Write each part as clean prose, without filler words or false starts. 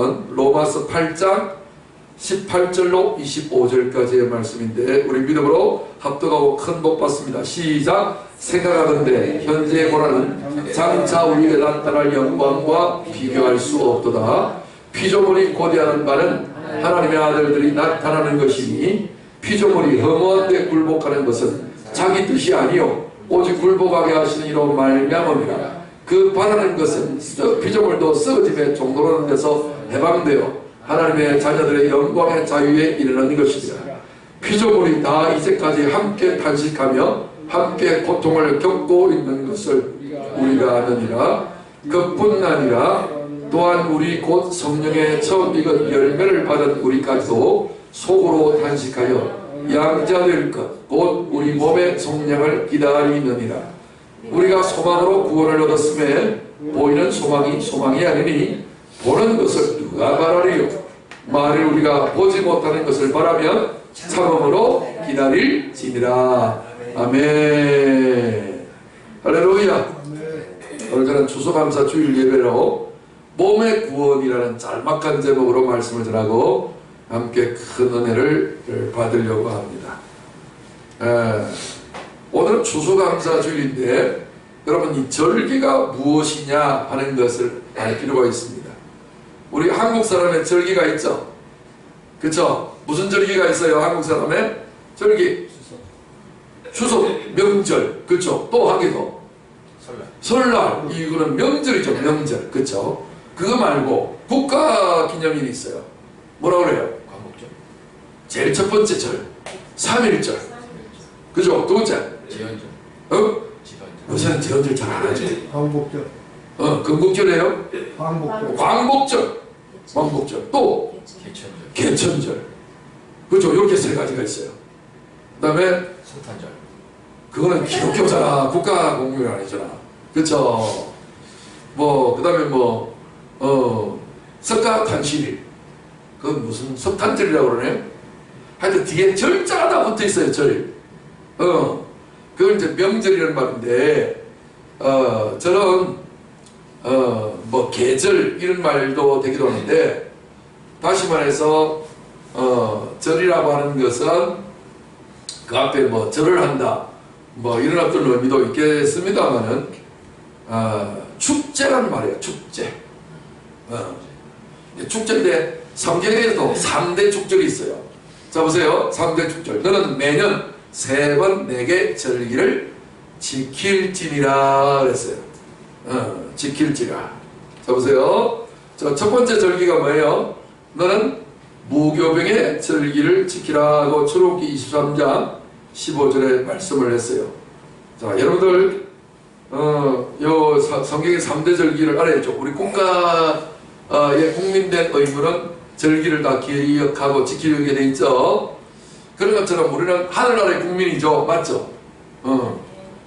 말씀은 로마서 8장 18절로 25절까지의 말씀인데 우리 믿음으로 합독하고 큰 복 받습니다. 시작. 생각하건대 현재의 고난은 장차 우리에게 나타날 영광과 비교할 수 없도다. 피조물이 고대하는 바는 하나님의 아들들이 나타나는 것이니 피조물이 허무한 데 굴복하는 것은 자기 뜻이 아니요 오직 굴복하게 하시는 이로 말미암음이라. 그 바라는 것은 피조물도 썩어짐에 종도하는 데서 해방되어 하나님의 자녀들의 영광의 자유에 이르는 것이니라. 피조물이 다 이제까지 함께 탄식하며 함께 고통을 겪고 있는 것을 우리가 아느니라. 그뿐 아니라 또한 우리 곧 성령의 처음 익은 열매를 받은 우리까지도 속으로 탄식하여 양자될 것 곧 우리 몸의 속량을 기다리느니라. 우리가 소망으로 구원을 얻었음에 보이는 소망이 아니니 보는 것을 누가 바라리요. 만일 우리가 보지 못하는 것을 바라면 참음으로 기다릴지니라. 아멘. 할렐루야. 오늘 저는 추수감사 주일 예배로 몸의 구원이라는 짤막한 제목으로 말씀을 전하고 함께 큰 은혜를 받으려고 합니다. 오늘은 추수감사 주일인데 여러분 이 절기가 무엇이냐 하는 것을 알 필요가 있습니다. 우리 한국 사람의 절기가 있죠. 그쵸? 무슨 절기가 있어요? 한국 사람의 절기. 추석, 명절. 그쵸? 또 하기도 설날. 이거는 명절이죠. 명절. 그쵸? 그거 말고 국가기념일이 있어요. 뭐라고 그래요? 광복절. 제일 첫 번째 절 3.1절. 그죠? 두 번째 지연절. 요새는 지연절 잘 안 하죠. 광복절. 건국절이에요? 광복절. 광복절. 또 개천절. 개천절. 그죠? 이렇게 세 가지가 있어요. 그 다음에 성탄절. 그거는 기독교잖아. 국가 공휴일 아니잖아. 그쵸? 그 다음에 석가탄신일. 그건 무슨 석탄절이라고 그러네? 하여튼 뒤에 절자가 다 붙어 있어요. 절. 그건 이제 명절이라는 말인데, 저는, 계절, 이런 말도 되기도 하는데, 다시 말해서, 절이라고 하는 것은 그 앞에 절을 한다. 이런 어떤 의미도 있겠습니다만은, 축제란 말이에요. 축제. 축제인데, 성경에도 3대 축절이 있어요. 자, 보세요. 3대 축절. 너는 매년 3번 내게 절기를 지킬지니라 그랬어요. 지킬지라. 자, 보세요. 첫 번째 절기가 뭐예요? 너는 무교병의 절기를 지키라고 출애굽기 23장 15절에 말씀을 했어요. 자, 여러분들 요 성경의 3대 절기를 알아야죠. 우리 국가의 국민된 의무는 절기를 다 기억하고 지키게 돼 있죠. 그런 것처럼 우리는 하늘나라의 국민이죠. 맞죠?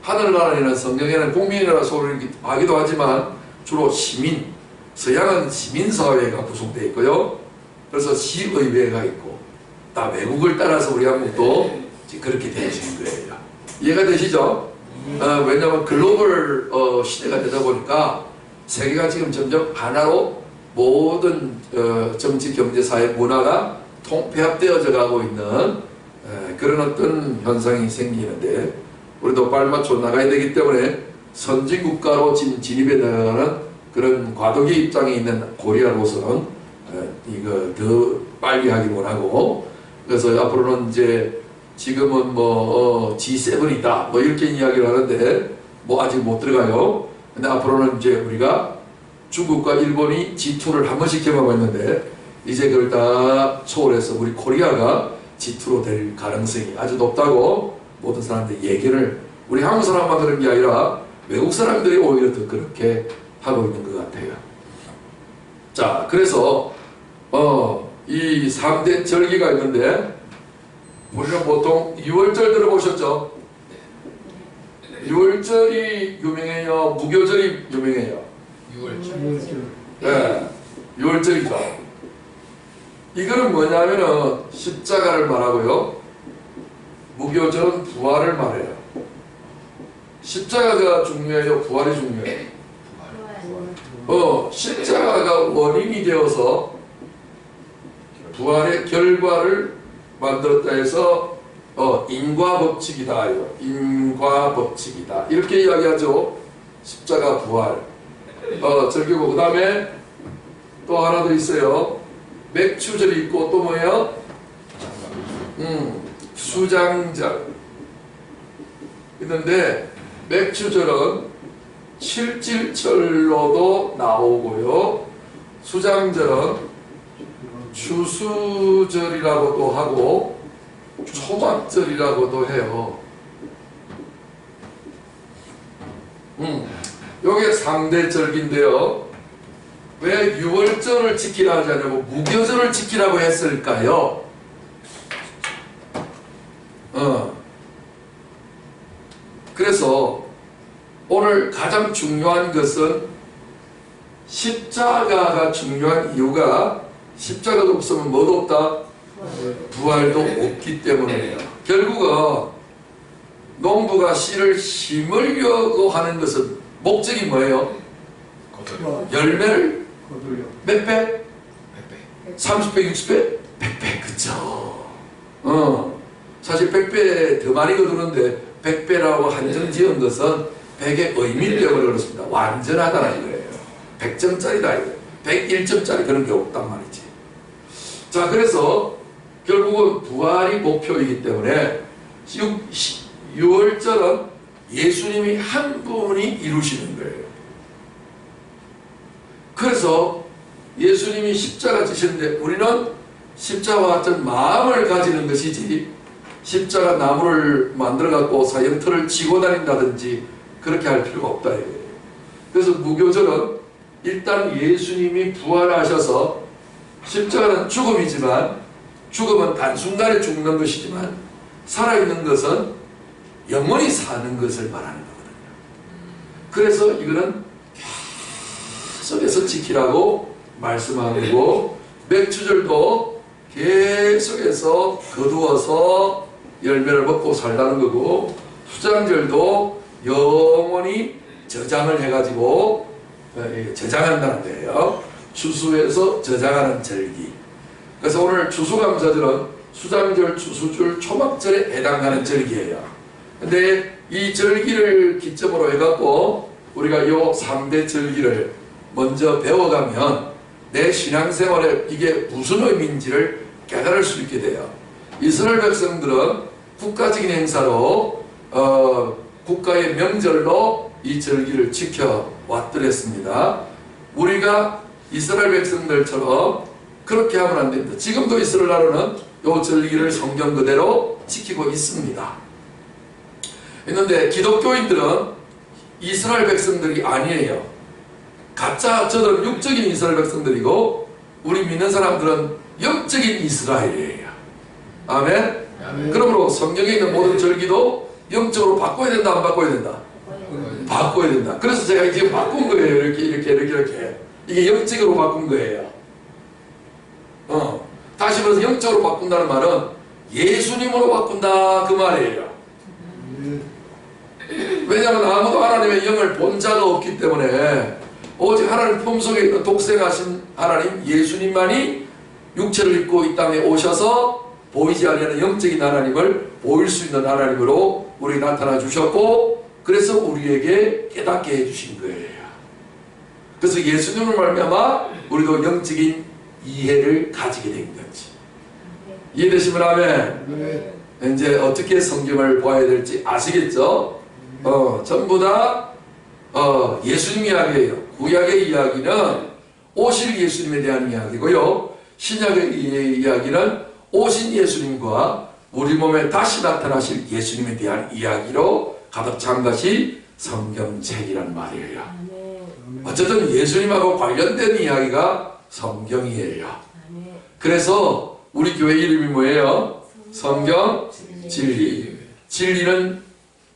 하늘나라에는 성경에는 국민이라는 소리를 하기도 하지만 주로 시민, 서양은 시민사회가 구성되어 있고요. 그래서 시의회가 있고 다 외국을 따라서 우리 한국도 그렇게 되어지는 거예요. 이해가 되시죠? 왜냐하면 글로벌 시대가 되다 보니까 세계가 지금 점점 하나로 모든 정치, 경제, 사회, 문화가 통폐합되어져 가고 있는 그런 어떤 현상이 생기는데 우리도 발맞춰 나가야 되기 때문에 선진국가로 진입해 나가는 그런 과도기 입장에 있는 코리아로서는 이거 더 빨리 하기 원하고 그래서 앞으로는 이제 지금은 G7이다 이렇게 이야기를 하는데 아직 못 들어가요. 근데 앞으로는 이제 우리가 중국과 일본이 G2를 한 번씩 경험하고 있는데 이제 그걸 다 초월해서 우리 코리아가 G2로 될 가능성이 아주 높다고 모든 사람들이 얘기를 우리 한국 사람만 그런 게 아니라 외국 사람들이 오히려 더 그렇게 하고 있는 것 같아요. 자, 그래서 이 3대 절기가 있는데 우리는 보통 6월절 들어보셨죠? 6월절이 유명해요? 무교절이 유명해요? 6월절. 네, 6월절이죠. 이거는 뭐냐면은 십자가를 말하고요. 무교절은 부활을 말해요. 십자가가 중요해요? 부활이 중요해요? 십자가가 원인이 되어서 부활의 결과를 만들었다 해서 인과법칙이다. 인과법칙이다. 이렇게 이야기하죠. 십자가 부활. 절기고 그 다음에 또 하나 더 있어요. 맥추절이 있고 또 뭐예요? 수장절 있는데 맥추절은 칠칠절로도 나오고요. 수장절은 추수절이라고도 하고 초막절이라고도 해요. 요게 3대 절기인데요. 왜 유월절을 지키라 하지 않냐고 무교절을 지키라고 했을까요? 그래서 오늘 가장 중요한 것은 십자가가 중요한 이유가 십자가도 없으면 뭐도 없다? 부활도 없기 때문이에요. 결국은 농부가 씨를 심으려고 하는 것은 목적이 뭐예요? 열매를 몇 배? 30배, 60배? 100배, 그쵸? 사실 100배 더 많이 거두는데 100배라고 한정 지은 것은 100의 의미 때문에 그렇습니다. 완전하다는 거예요. 100점짜리다 이거예요. 101점짜리 그런 게 없단 말이지. 자, 그래서 결국은 부활이 목표이기 때문에 6월절은 예수님이 한 분이 이루시는 거예요. 그래서 예수님이 십자가 지셨는데 우리는 십자가와 같은 마음을 가지는 것이지 십자가 나무를 만들어 갖고 사형틀을 지고 다닌다든지 그렇게 할 필요가 없다 이거예요. 그래서 무교절은 일단 예수님이 부활하셔서 십자가는 죽음이지만 죽음은 단순간에 죽는 것이지만 살아있는 것은 영원히 사는 것을 말하는 거거든요. 그래서 이거는 계속해서 지키라고 말씀하고 맥추절도 계속해서 거두어서 열매를 먹고 살라는 거고 수장절도 영원히 저장을 해가지고 저장한다는 거예요. 추수해서 저장하는 절기. 그래서 오늘 추수감사절은 수장절, 추수절, 초막절에 해당하는 절기예요. 근데 이 절기를 기점으로 해갖고 우리가 이 3대 절기를 먼저 배워가면 내 신앙생활에 이게 무슨 의미인지를 깨달을 수 있게 돼요. 이스라엘 백성들은 국가적인 행사로 국가의 명절로 이 절기를 지켜왔더랬습니다. 우리가 이스라엘 백성들처럼 그렇게 하면 안 됩니다. 지금도 이스라엘 나라는 이 절기를 성경 그대로 지키고 있습니다. 있는데 기독교인들은 이스라엘 백성들이 아니에요. 가짜 저들은 육적인 이스라엘 백성들이고 우리 믿는 사람들은 영적인 이스라엘이에요. 아멘? 아멘. 그러므로 성경에 있는 모든 절기도 영적으로 바꿔야 된다, 안 바꿔야 된다? 바꿔야 된다. 그래서 제가 지금 바꾼 거예요. 이렇게. 이게 영적으로 바꾼 거예요. 다시 말해서 영적으로 바꾼다는 말은 예수님으로 바꾼다 그 말이에요. 왜냐하면 아무도 하나님의 영을 본 자가 없기 때문에 오직 하나님 품속에 있는 독생하신 하나님 예수님만이 육체를 입고 이 땅에 오셔서 보이지 아니하는 영적인 하나님을 보일 수 있는 하나님으로 우리 나타나 주셨고 그래서 우리에게 깨닫게 해주신 거예요. 그래서 예수님을 말미암아 우리도 영적인 이해를 가지게 된 거지. 이해되시면 아멘. 이제 어떻게 성경을 보아야 될지 아시겠죠? 전부 다 예수님 이야기예요. 구약의 이야기는 오실 예수님에 대한 이야기고요. 신약의 이야기는 오신 예수님과 우리 몸에 다시 나타나실 예수님에 대한 이야기로 가득 찬 것이 성경책이란 말이에요. 어쨌든 예수님하고 관련된 이야기가 성경이에요. 그래서 우리 교회 이름이 뭐예요? 성경 진리. 진리는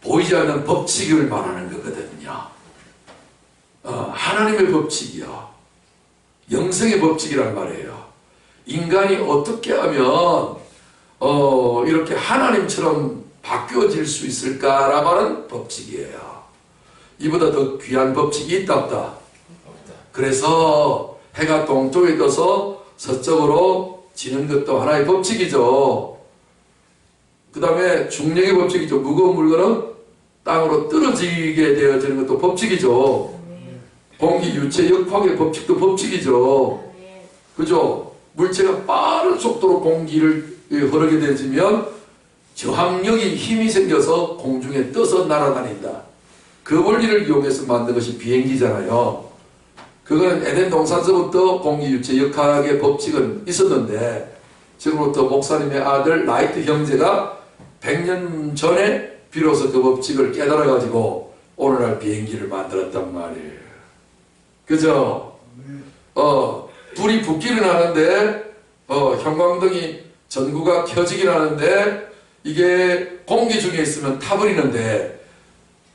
보이지 않는 법칙을 말하는 거거든요. 하나님의 법칙이요. 영생의 법칙이란 말이에요. 인간이 어떻게 하면 이렇게 하나님처럼 바뀌어질 수 있을까라고 하는 법칙이에요. 이보다 더 귀한 법칙이 있다 없다? 그래서 해가 동쪽에 떠서 서쪽으로 지는 것도 하나의 법칙이죠. 그 다음에 중력의 법칙이죠. 무거운 물건은 땅으로 떨어지게 되어지는 것도 법칙이죠. 공기 유체 역학의 법칙도 법칙이죠. 그죠? 물체가 빠른 속도로 공기를 흐르게 되지면 저항력이 힘이 생겨서 공중에 떠서 날아다닌다. 그 원리를 이용해서 만든 것이 비행기잖아요. 그거는 에덴 동산서부터 공기 유체 역학의 법칙은 있었는데 지금부터 목사님의 아들 라이트 형제가 100년 전에 비로소 그 법칙을 깨달아가지고 오늘날 비행기를 만들었단 말이에요. 그죠? 불이 붙기는 하는데 형광등이 전구가 켜지긴 하는데 이게 공기 중에 있으면 타버리는데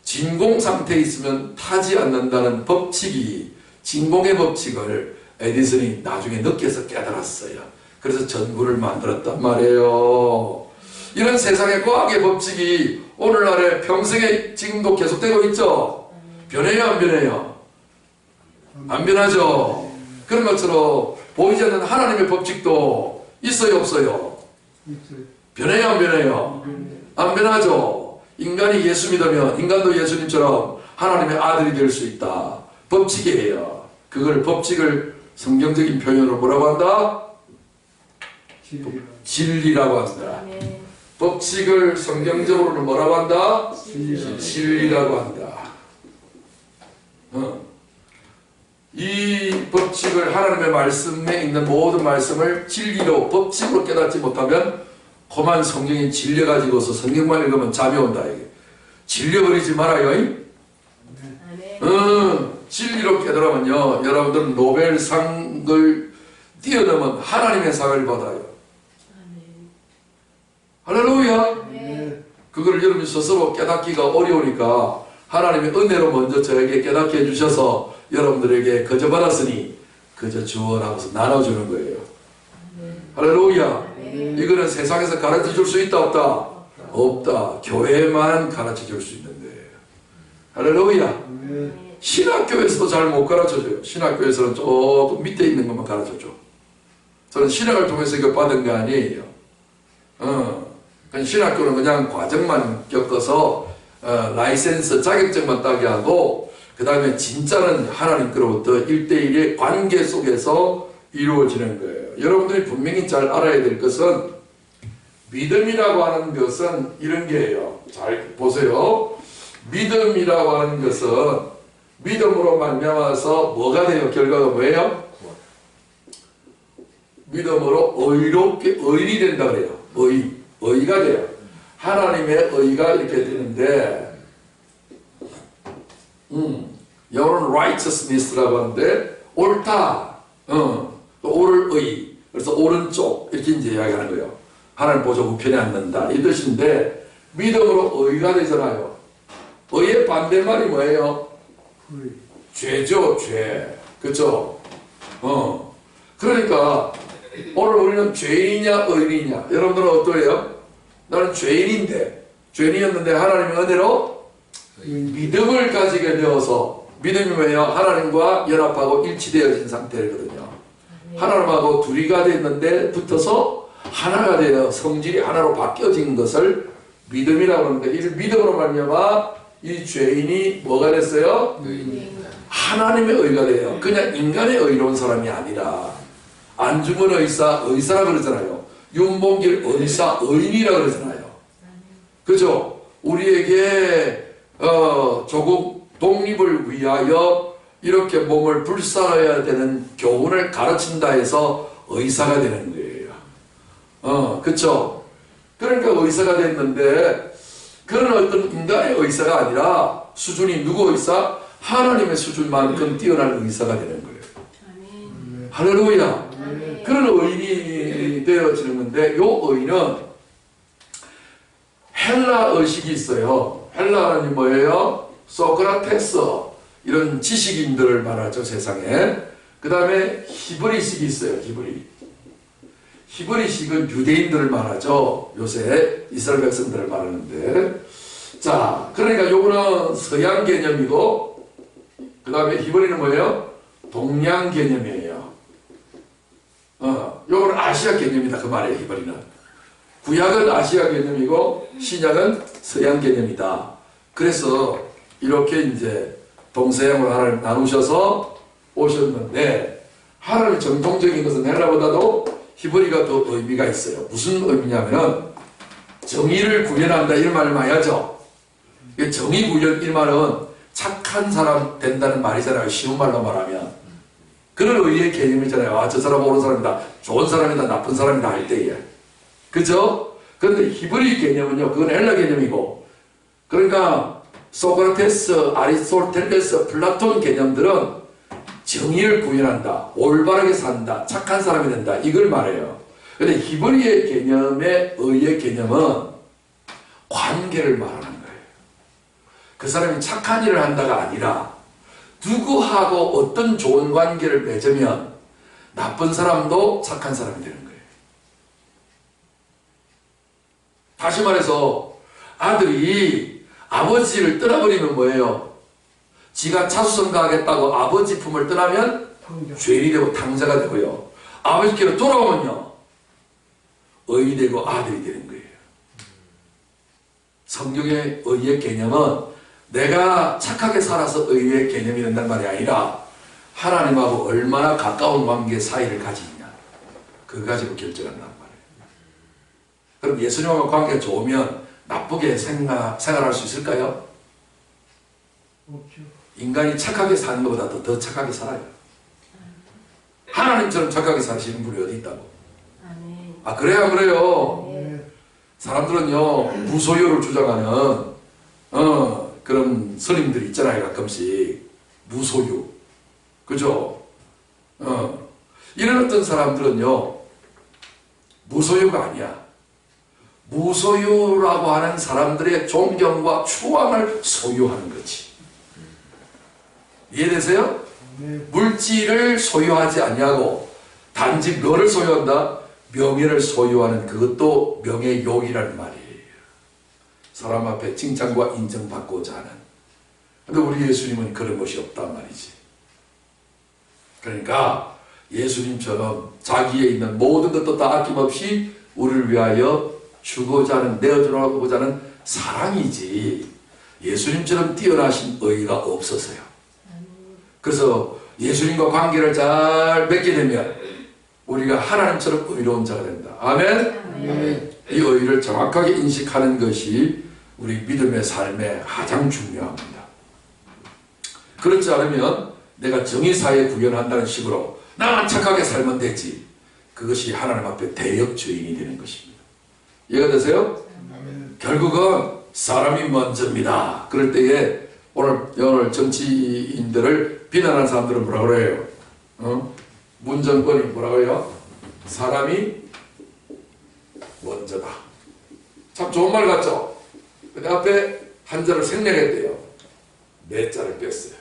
진공 상태에 있으면 타지 않는다는 법칙이 진공의 법칙을 에디슨이 나중에 느껴서 깨달았어요. 그래서 전구를 만들었단 말이에요. 이런 세상의 과학의 법칙이 오늘날에 평생에 지금도 계속되고 있죠. 변해요 안 변해요? 안 변하죠. 그런 것처럼 보이지 않는 하나님의 법칙도 있어요 없어요? 변해요 안 변해요? 안 변하죠. 인간이 예수 믿으면 인간도 예수님처럼 하나님의 아들이 될 수 있다. 법칙이에요. 그걸 법칙을 성경적인 표현으로 뭐라고 한다? 진리라고 한다. 법칙을 성경적으로는 뭐라고 한다? 진리라고 한다. 이 법칙을 하나님의 말씀에 있는 모든 말씀을 진리로 법칙으로 깨닫지 못하면 험한 성경이 질려가지고서 성경만 읽으면 잠이 온다. 이게. 질려버리지 말아요. 진리로 깨달으면요 여러분들은 노벨상을 뛰어넘은 하나님의 상을 받아요. 할렐루야. 그걸 여러분이 스스로 깨닫기가 어려우니까 하나님의 은혜로 먼저 저에게 깨닫게 해주셔서 여러분들에게 거저 받았으니 거저 주어라 하고서 나눠주는 거예요. 할렐루야. 이거는 세상에서 가르쳐 줄 수 있다 없다? 없다. 교회만 가르쳐 줄 수 있는 거예요. 할렐루야. 신학교에서도 잘 못 가르쳐줘요. 신학교에서는 조금 밑에 있는 것만 가르쳐줘. 저는 신학을 통해서 이거 받은 거 아니에요. 신학교는 그냥 과정만 겪어서 라이센스 자격증만 따게 하고 그 다음에 진짜는 하나님께로부터 1대1의 관계 속에서 이루어지는 거예요. 여러분들이 분명히 잘 알아야 될 것은 믿음이라고 하는 것은 이런 게예요. 잘 보세요. 믿음이라고 하는 것은 믿음으로 말미암아서 뭐가 돼요? 결과가 뭐예요? 믿음으로 의롭게 의인이 된다 그래요. 의가 돼요. 하나님의 의가 이렇게 되는데 영어로는 righteousness라고 하는데 옳다. 또 옳을 의. 그래서 오른쪽 이렇게 이제 이야기하는 거예요. 하나님 보좌 우편에 앉는다 이 뜻인데 믿음으로 의가 되잖아요. 의의 반대말이 뭐예요? 죄죠, 죄. 그렇죠? 그러니까 오늘 우리는 죄인이냐 의인이냐. 여러분들은 어떠해요? 나는 죄인인데 죄인이었는데 하나님의 은혜로 믿음을 가지게 되어서 믿음이 뭐예요? 하나님과 연합하고 일치되어진 상태거든요. 하나님하고 둘이가 됐는데 붙어서 하나가 되어 성질이 하나로 바뀌어진 것을 믿음이라고 하는데 이 믿음으로 말미암아 이 죄인이 뭐가 됐어요? 하나님의 의가 돼요. 그냥 인간의 의로운 사람이 아니라 안중근 의사라 그러잖아요. 윤봉길 의사 의인이라 그러잖아요. 그죠? 우리에게 조국 독립을 위하여 이렇게 몸을 불사해야 되는 교훈을 가르친다 해서 의사가 되는 거예요. 그쵸? 그러니까 의사가 됐는데 그런 어떤 인간의 의사가 아니라 수준이 누구 의사? 하나님의 수준만큼 뛰어난 의사가 되는 거예요. 할렐루야. 그런 의인이 되어지는 건데 요 의인은 헬라 의식이 있어요. 헬라는 뭐예요? 소크라테스 이런 지식인들을 말하죠 세상에. 그 다음에 히브리식이 있어요. 히브리식은 유대인들을 말하죠. 요새 이스라엘 백성들을 말하는데 자 그러니까 요거는 서양 개념이고 그 다음에 히브리는 뭐예요? 동양 개념이에요. 요거는 아시아 개념이다 그 말이에요. 히브리는 구약은 아시아 개념이고 신약은 서양 개념이다. 그래서 이렇게 이제 동서양으로 하나를 나누셔서 오셨는데, 하나를 정통적인 것은 헬라보다도 히브리가 더 의미가 있어요. 무슨 의미냐면은 정의를 구현한다 이런 말을 많이 하죠. 정의 구현 이 말은 착한 사람 된다는 말이잖아요. 쉬운 말로 말하면 그런 의의 개념이잖아요. 아, 저 사람은 옳은 사람이다, 좋은 사람이다, 나쁜 사람이다 할 때에, 그죠? 그런데 히브리 개념은요, 그건 헬라 개념이고, 그러니까 소크라테스, 아리스토텔레스, 플라톤 개념들은 정의를 구현한다, 올바르게 산다, 착한 사람이 된다 이걸 말해요. 근데 히브리의 개념의 의의 개념은 관계를 말하는 거예요. 그 사람이 착한 일을 한다가 아니라 누구하고 어떤 좋은 관계를 맺으면 나쁜 사람도 착한 사람이 되는 거예요. 다시 말해서 아들이 아버지를 떠나버리면 뭐예요? 지가 차수성가하겠다고 아버지 품을 떠나면 죄인이 되고 탕자가 되고요. 아버지께로 돌아오면요, 의인이 되고 아들이 되는 거예요. 성경의 의의 개념은 내가 착하게 살아서 의의 개념이 된다는 말이 아니라 하나님하고 얼마나 가까운 관계 사이를 가지느냐, 그거 가지고 결정한다는 말이에요. 그럼 예수님하고 관계가 좋으면 나쁘게 생활할 수 있을까요? 없죠. 인간이 착하게 사는 것보다 더 착하게 살아요. 하나님처럼 착하게 사시는 분이 어디 있다고? 아, 그래요, 그래요. 네. 사람들은요, 무소유를 주장하는 그런 스님들이 있잖아요. 가끔씩 무소유, 그죠? 이런 어떤 사람들은요, 무소유가 아니야. 무소유라고 하는 사람들의 존경과 추앙을 소유하는 거지. 이해되세요? 네. 물질을 소유하지 아니하고 단지 뭐를 소유한다? 명예를 소유하는, 그것도 명예욕이라는 말이에요. 사람 앞에 칭찬과 인정받고자 하는. 근데 우리 예수님은 그런 것이 없단 말이지. 그러니까 예수님처럼 자기에 있는 모든 것도 다 아낌없이 우리를 위하여 주고자 하는, 내어주고자 하는 사랑이지, 예수님처럼 뛰어나신 의의가 없어서요. 그래서 예수님과 관계를 잘 맺게 되면 우리가 하나님처럼 의로운 자가 된다. 아멘? 이 의의를 정확하게 인식하는 것이 우리 믿음의 삶에 가장 중요합니다. 그렇지 않으면 내가 정의사에 구현한다는 식으로 나만 착하게 살면 되지, 그것이 하나님 앞에 대역죄인이 되는 것입니다. 이해가 되세요? 결국은 사람이 먼저입니다. 그럴 때에 오늘 정치인들을 비난하는 사람들은 뭐라 그래요? 문정권이 뭐라 그래요? 사람이 먼저다. 참 좋은 말 같죠? 근데 앞에 한자를 생략했대요. 네 자를 뺐어요.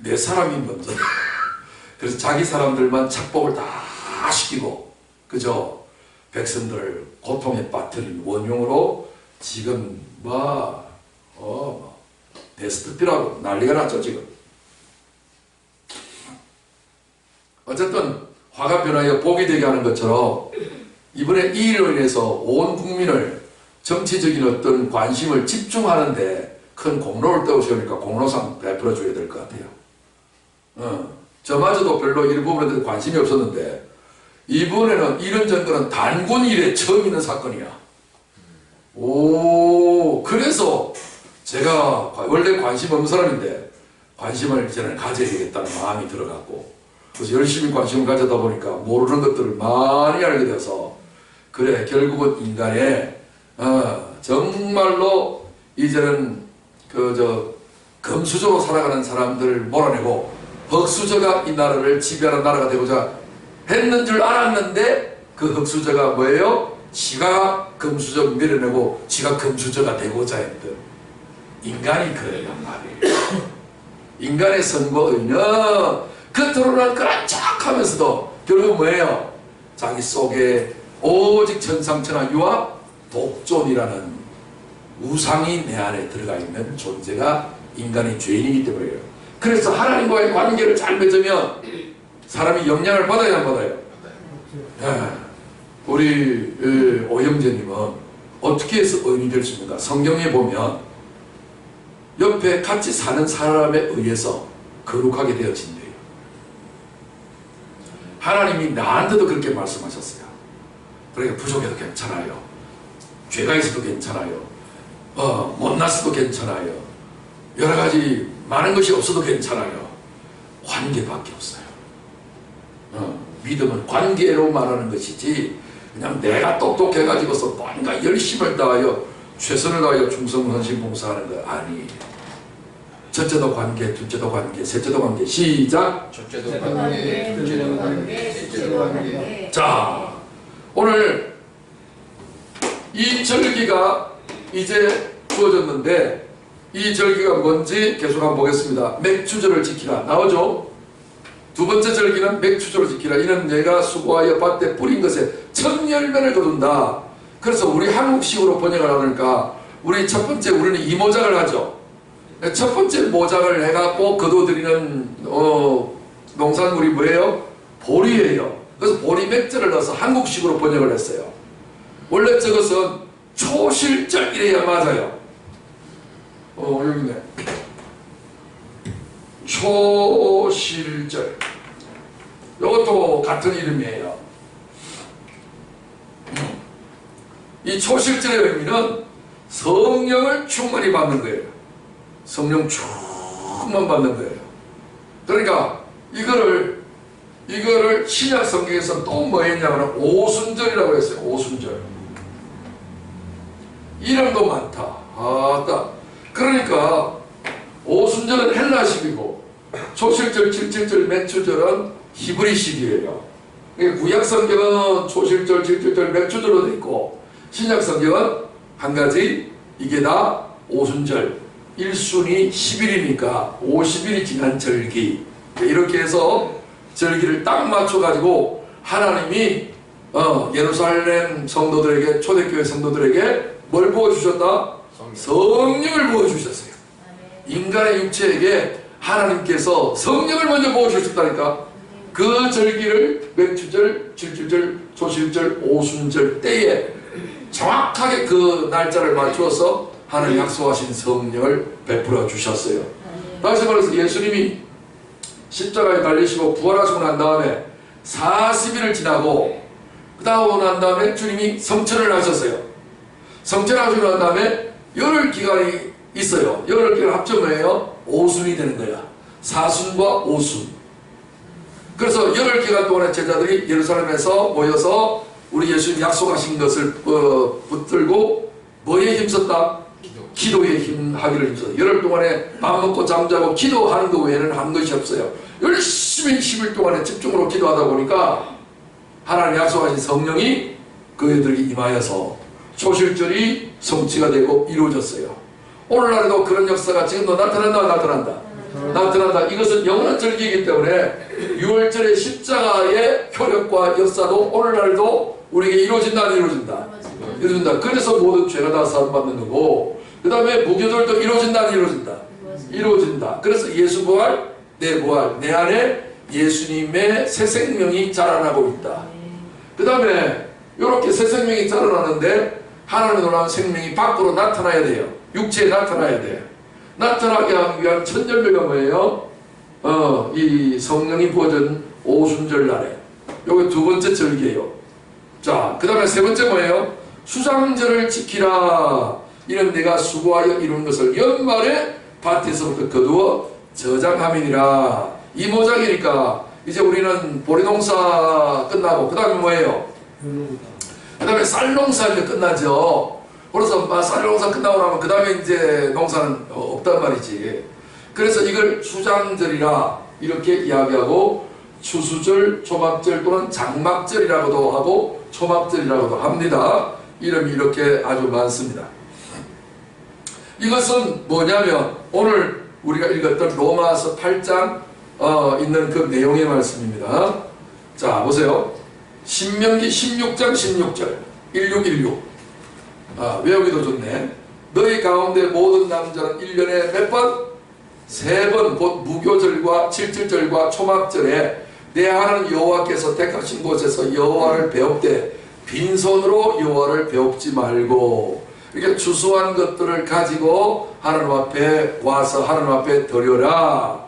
내 사람이 먼저다. 그래서 자기 사람들만 착복을 다 시키고, 그죠? 백성들을 고통에 빠뜨린 원흉으로 지금 데스토피라고 난리가 났죠 지금. 어쨌든 화가 변하여 복이 되게 하는 것처럼 이번에 이 일로 인해서 온 국민을 정치적인 어떤 관심을 집중하는데 큰 공로를 떼우시니까 공로상 베풀어 줘야 될 것 같아요. 저마저도 별로 이 부분에 대해서 관심이 없었는데 이번에는 이런 정권은 단군 이래 처음 있는 사건이야. 그래서 제가 원래 관심 없는 사람인데 관심을 이제는 가져야 되겠다는 마음이 들어갔고, 그래서 열심히 관심을 가져다 보니까 모르는 것들을 많이 알게 돼서, 그래 결국은 인간의 정말로 이제는 금수저로 살아가는 사람들을 몰아내고 흑수저가 이 나라를 지배하는 나라가 되고자 했는 줄 알았는데, 그 흑수저가 뭐예요? 지가 금수저 밀어내고 지가 금수저가 되고자 했던 인간이 그랬단 말이에요. 인간의 선거는 겉으로는 그런 척하면서도 결국 뭐예요? 자기 속에 오직 천상천하 유아 독존이라는 우상이 내 안에 들어가 있는 존재가 인간의 죄인이기 때문이에요. 그래서 하나님과의 관계를 잘 맺으면 사람이 영향을 받아야 안 받아요? 예. 우리 오영재님은 어떻게 해서 의인이 될 수 있는가? 성경에 보면 옆에 같이 사는 사람에 의해서 거룩하게 되어진대요. 하나님이 나한테도 그렇게 말씀하셨어요. 그러니까 부족해도 괜찮아요. 죄가 있어도 괜찮아요. 못났어도 괜찮아요. 여러 가지 많은 것이 없어도 괜찮아요. 관계밖에 없어요. 믿음은 관계로 말하는 것이지 그냥 내가 똑똑해가지고서 뭔가 열심을 다하여 최선을 다하여 충성선신 봉사하는 거 아니에요. 첫째도 관계, 둘째도 관계, 셋째도 관계. 시작! 첫째도 관계, 둘째도 관계, 셋째도 관계. 자, 오늘 이 절기가 이제 주어졌는데 이 절기가 뭔지 계속 한번 보겠습니다. 맥추절을 지키라. 나오죠? 두 번째 절기는 맥추절을 지키라. 이는 내가 수고하여 밭에 뿌린 것에 첫 열매를 거둔다. 그래서 우리 한국식으로 번역을 하니까 우리 첫 번째 우리는 이모작을 하죠. 첫 번째 모작을 해갖고 거둬들이는 농산물이 뭐예요? 보리예요. 그래서 보리 맥주를 넣어서 한국식으로 번역을 했어요. 원래 저것은 초실절 이래야 맞아요. 여기 있네. 초실절. 이것도 같은 이름이에요. 이 초실절의 의미는 성령을 충만히 받는 거예요. 성령 충만 받는 거예요. 그러니까 이거를 신약 성경에서 또 뭐 했냐면 오순절이라고 했어요. 오순절. 이름도 많다. 아따. 그러니까 오순절은 헬라식이고 초실절, 칠칠절, 맥추절은 히브리식이에요. 그러니까 구약 성경은 초실절, 칠칠절, 맥추절로 돼 있고 신약 성경은 한 가지 이게 다 오순절. 1순위 10일이니까 50일이 지난 절기. 이렇게 해서 절기를 딱 맞춰가지고 하나님이 예루살렘 성도들에게, 초대교회 성도들에게 뭘 부어주셨다? 성령을 부어주셨어요. 인간의 육체에게 하나님께서 성령을 먼저 부어주셨다니까. 그 절기를 맥추절, 칠칠절, 초실절, 오순절 때에 정확하게 그 날짜를 맞추어서 하나님 약속하신 성령을 베풀어 주셨어요. 다시 말해서 예수님이 십자가에 달리시고 부활하시고 난 다음에 40일을 지나고 그 다음 난 다음에 주님이 성천을 하셨어요. 성천하시고 난 다음에 열흘 기간이 있어요. 열흘 기간 합쳐 뭐예요? 오순이 되는 거야. 사순과 오순. 그래서 열흘 기간 동안에 제자들이 예루살렘에서 모여서 우리 예수님 약속하신 것을 붙들고 뭐에 힘썼다? 기도에 하기를 힘써요. 열흘 동안에 밥 먹고 잠자고 기도하는 것 외에는 한 것이 없어요. 열심히 10일 동안에 집중으로 기도하다 보니까 하나님 약속하신 성령이 그들에게 임하여서 초실절이 성취가 되고 이루어졌어요. 오늘날에도 그런 역사가 지금도 나타난다. 이것은 영원한 절기이기 때문에 6월절의 십자가의 효력과 역사도 오늘날도 우리에게 이루어진다. 그래서 모든 죄가 다 사함받는 거고, 그 다음에 무교절도 이루어진다. 그래서 예수 부활, 내 부활, 내 안에 예수님의 새 생명이 자라나고 있다. 그 다음에 이렇게 새 생명이 자라나는데 하나님의 놀라운 생명이 밖으로 나타나야 돼요. 육체에 나타나야 돼요. 나타나게 하기 위한 첫 열매가 뭐예요? 이 성령이 부어진 오순절 날에. 요게 두 번째 절기예요. 자, 그 다음에 세 번째 뭐예요? 수장절을 지키라. 이는 내가 수고하여 이룬 것을 연말에 밭에서부터 거두어 저장함이니라. 이모작이니까 이제 우리는 보리농사 끝나고 그 다음에 뭐예요? 그 다음에 쌀농사 이제 끝나죠. 그래서 쌀농사 끝나고 나면 그 다음에 이제 농사는 없단 말이지. 그래서 이걸 수장절이라 이렇게 이야기하고, 추수절, 초막절 또는 장막절이라고도 하고 초막절이라고도 합니다. 이름이 이렇게 아주 많습니다. 이것은 뭐냐면 오늘 우리가 읽었던 로마서 8장 있는 그 내용의 말씀입니다. 자, 보세요. 신명기 16장 16절 1616. 외우기도 좋네. 너희 가운데 모든 남자는 1년에 몇 번? 3번 곧 무교절과 칠칠절과 초막절에 내 하나님 여호와께서 택하신 곳에서 여호와를 배웁되 빈손으로 여호와를 배웁지 말고, 이렇게 주소한 것들을 가지고 하나님 앞에 와서 하나님 앞에 드려라,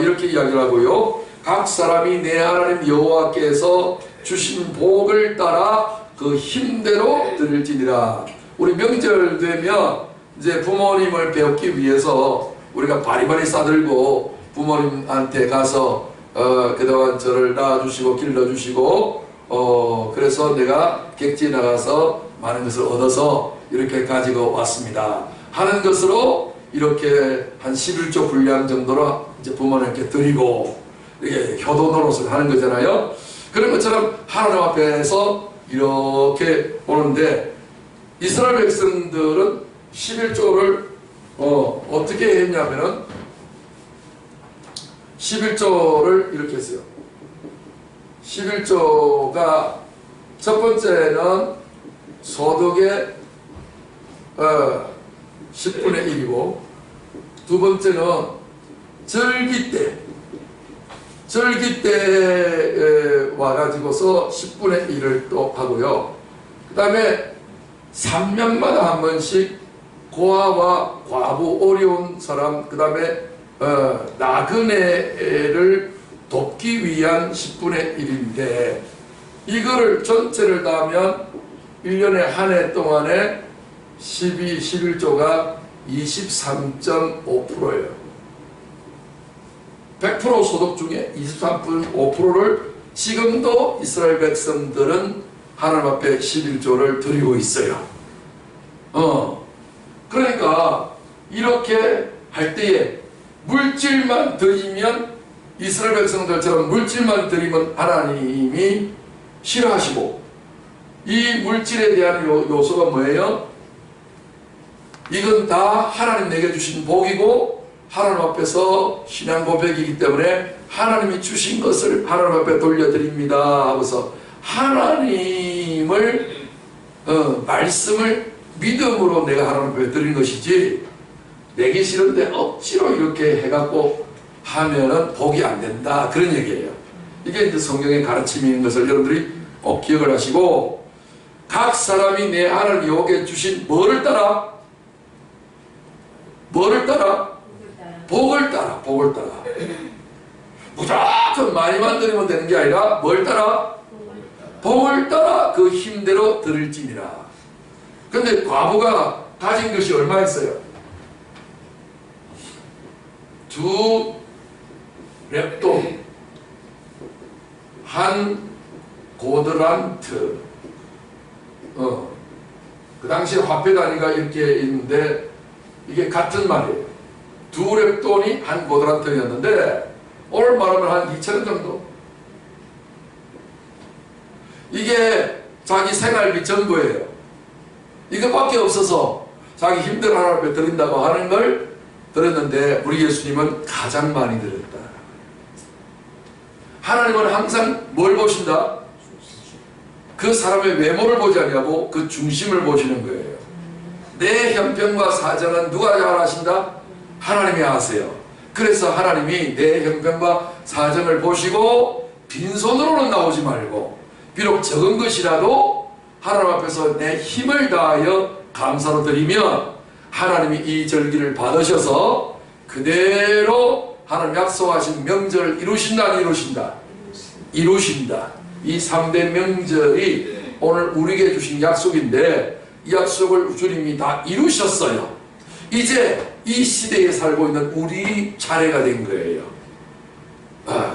이렇게 이야기를 하고요. 각 사람이 내 하나님 여호와께서 주신 복을 따라 그 힘대로 드릴지니라. 우리 명절 되면 이제 부모님을 배우기 위해서 우리가 바리바리 싸들고 부모님한테 가서 그동안 저를 낳아주시고 길러주시고 그래서 내가 객지에 나가서 많은 것을 얻어서 이렇게 가지고 왔습니다 하는 것으로 이렇게 한 11조 분량 정도로 이제 부모님께 드리고 이렇게 효도 노릇을 하는 거잖아요. 그런 것처럼 하나님 앞에서 이렇게 오는데, 이스라엘 백성들은 11조를 어떻게 했냐면은 11조를 이렇게 했어요. 11조가 첫 번째는 소득의 10분의 1이고, 두 번째는 절기 때에 와가지고서 10분의 1을 또 하고요. 그 다음에 3년마다 한 번씩 고아와 과부, 어려운 사람, 그 다음에 나그네를 돕기 위한 10분의 1인데, 이거를 전체를 다 하면 1년에 한 해 동안에 11조가 23.5%예요. 100% 소득 중에 23.5%를 지금도 이스라엘 백성들은 하나님 앞에 11조를 드리고 있어요. 그러니까 이렇게 할 때에 물질만 드리면, 이스라엘 백성들처럼 물질만 드리면 하나님이 싫어하시고, 이 물질에 대한 요소가 뭐예요? 이건 다 하나님 내게 주신 복이고 하나님 앞에서 신앙 고백이기 때문에 하나님이 주신 것을 하나님 앞에 돌려드립니다 하고서 하나님을 말씀을 믿음으로 내가 하나님 앞에 드린 것이지, 내기 싫은데 억지로 이렇게 해갖고 하면은 복이 안 된다, 그런 얘기예요. 이게 이제 성경의 가르침인 것을 여러분들이 꼭 기억을 하시고, 각 사람이 내 하나님 여호와께 주신 뭐를 따라? 복을 따라. 무조건 많이만 드리면 되는 게 아니라 뭘 따라? 복을 따라 그 힘대로 드릴지니라. 근데 과부가 가진 것이 얼마 있어요? 2 렙돈, 1 고드란트. 그 당시에 화폐 단위가 이렇게 있는데 이게 같은 말이에요. 2 렙돈이 1 고드란트였는데 오늘 말하면 한 2,000원 정도. 이게 자기 생활비 전부예요. 이것밖에 없어서 자기 힘든 하나님 앞에 드린다고 하는 걸 들었는데, 우리 예수님은 가장 많이 드렸다. 하나님은 항상 뭘 보신다? 그 사람의 외모를 보지 아니하고 그 중심을 보시는 거예요. 내 형편과 사정은 누가 잘하신다? 하나님이 아세요. 그래서 하나님이 내 형편과 사정을 보시고 빈손으로는 나오지 말고, 비록 적은 것이라도 하나님 앞에서 내 힘을 다하여 감사로 드리면 하나님이 이 절기를 받으셔서 그대로 하나님 약속하신 명절을 이루신다, 안 이루신다? 이루신다. 이 3대 명절이 오늘 우리에게 주신 약속인데, 이 약속을 주님이 다 이루셨어요. 이제 이 시대에 살고 있는 우리 차례가 된 거예요.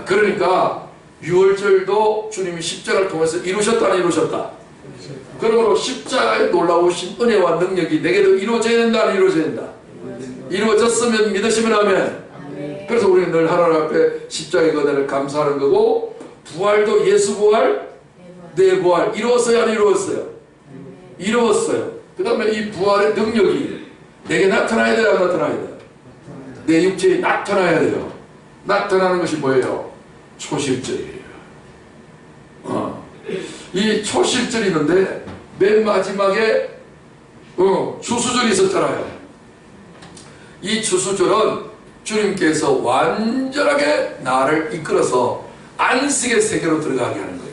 그러니까 유월절도 주님이 십자가를 통해서 이루셨다, 안 이루셨다? 그러므로 십자가의 놀라우신 은혜와 능력이 내게도 이루어져야 된다, 안 이루어져야 된다? 이루어졌으면 믿으시면 하면. 그래서 우리는 늘 하나님 앞에 십자가의 은혜를 감사하는 거고, 부활도 예수 부활, 내 부활 이루었어요, 안 이루었어요? 이루었어요. 그 다음에 이 부활의 능력이 내게 나타나야 돼요, 안 나타나야 돼요? 내 육체에 나타나야 돼요. 나타나는 것이 뭐예요? 초실절이에요. 이 초실절이 있는데 맨 마지막에 추수절이 있었잖아요. 이 추수절은 주님께서 완전하게 나를 이끌어서 안식의 세계로 들어가게 하는 거예요.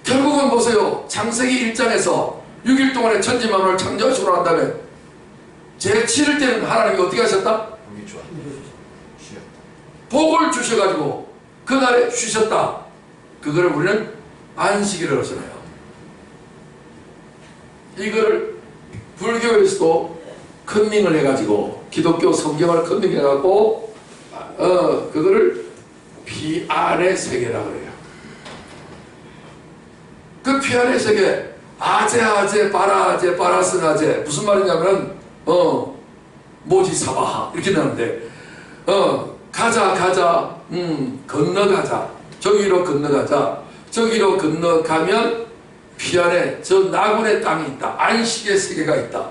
결국은 보세요. 창세기 1장에서 6일 동안에 천지만물을 창조하시고 난 다음에 제7일 때는 하나님이 어떻게 하셨다? 복을 주셔가지고 그날에 쉬셨다. 그거를 우리는 안식일이라고 하잖아요. 이거를 불교에서도 컨닝을 해가지고 기독교 성경을 컨닝해갖고 그거를 피안의 세계라고 해요. 그 피안의 세계 아제 바라제 바라스나제 무슨 말이냐면 모지사바하 이렇게 나오는데 가자 건너가자 저기로 건너가자 저기로 건너가면 피안에 저 나군의 땅이 있다. 안식의 세계가 있다.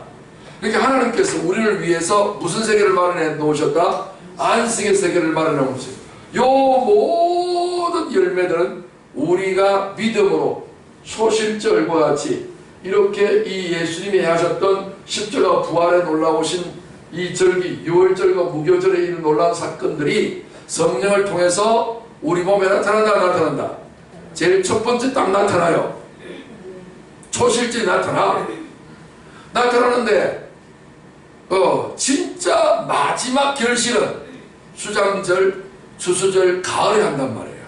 그러니까 하나님께서 우리를 위해서 무슨 세계를 마련해 놓으셨다? 안식의 세계를 마련해 놓으셨다. 요 모든 열매들은 우리가 믿음으로 소실절과 같이 이렇게 이 예수님이 하셨던 십자가 부활에 놀라우신 이 절기, 유월절과 무교절에 있는 놀라운 사건들이 성령을 통해서 우리 몸에 나타난다. 제일 첫 번째 딱 나타나요. 초실절이 나타나는데 진짜 마지막 결실은 수장절, 추수절, 가을에 한단 말이에요.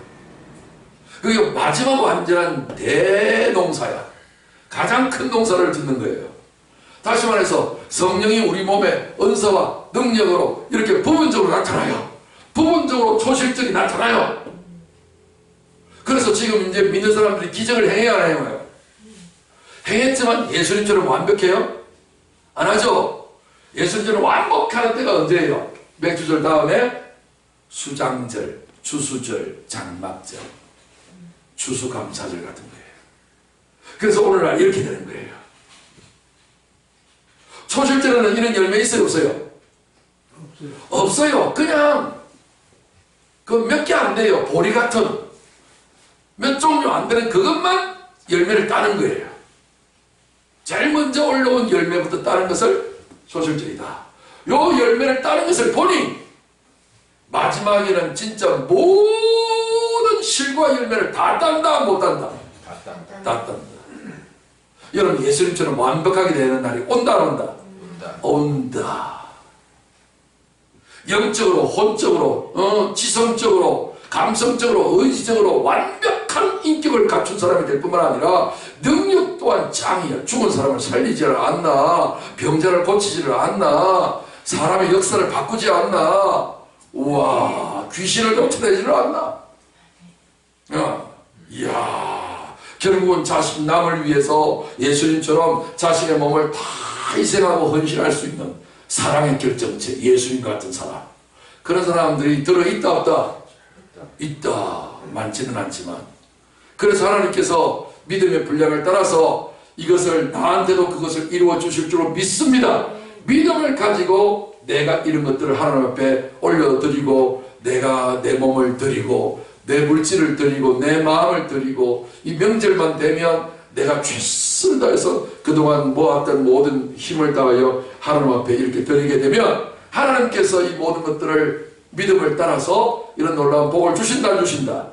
그게 마지막 완전한 대농사야. 가장 큰 농사를 짓는 거예요. 다시 말해서 성령이 우리 몸에 은사와 능력으로 이렇게 부분적으로 나타나요. 부분적으로 초실절이 나타나요. 그래서 지금 이제 믿는 사람들이 기적을 행해야 안 해요? 행했지만 예수님처럼 완벽해요? 안 하죠? 예수님처럼 완벽하는 때가 언제예요? 맥주절 다음에 수장절, 추수절, 장막절, 추수감사절 같은 거예요. 그래서 오늘날 이렇게 되는 거예요. 초실절에는 이런 열매 있어요? 없어요? 없어요. 그냥 그 몇 개 안 돼요. 보리 같은 몇 종류 안 되는 그것만 열매를 따는 거예요. 제일 먼저 올라온 열매부터 따는 것을 소실절이다. 요 열매를 따는 것을 보니 마지막에는 진짜 모든 실과 열매를 다 딴다 못 딴다? 다 딴다. 여러분 예수님처럼 완벽하게 되는 날이 온다 안 온다? 온다. 영적으로, 혼적으로, 지성적으로, 감성적으로, 의지적으로 완벽한 인격을 갖춘 사람이 될 뿐만 아니라 능력 또한 짱이야. 죽은 사람을 살리지를 않나, 병자를 고치지를 않나, 사람의 역사를 바꾸지 않나, 우와, 귀신을 쫓아내지를 않나. 이야, 결국은 자신 남을 위해서 예수님처럼 자신의 몸을 다 희생하고 헌신할 수 있는 사랑의 결정체, 예수님 같은 사람. 그런 사람들이 들어있다 없다? 있다. 많지는 않지만. 그래서 하나님께서 믿음의 분량을 따라서 이것을 나한테도 그것을 이루어 주실 줄로 믿습니다. 믿음을 가지고 내가 이런 것들을 하나님 앞에 올려드리고 내가 내 몸을 드리고 내 물질을 드리고 내 마음을 드리고 이 명절만 되면 내가 최선을 다해서 그동안 모았던 모든 힘을 다하여 하나님 앞에 이렇게 드리게 되면 하나님께서 이 모든 것들을 믿음을 따라서 이런 놀라운 복을 주신다 안 주신다?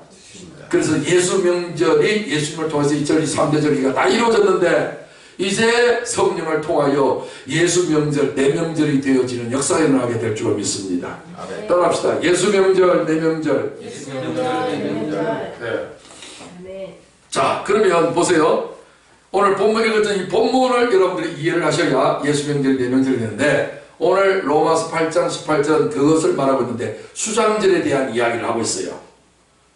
그래서 예수 명절이 예수님을 통해서 2절, 3대 절기가 다 이루어졌는데 이제 성령을 통하여 예수 명절, 내 명절이 되어지는 역사가 일어나게 될 줄 믿습니다. 따라합시다. 예수 명절, 내 명절. 예수 명절, 내 명절. 네. 자, 그러면 보세요. 오늘 본문 읽었던 이 본문을 여러분들이 이해를 하셔야 예수 명절, 내 명절이 되는데 오늘 로마서 8장 18절 그것을 말하고 있는데 수장절에 대한 이야기를 하고 있어요.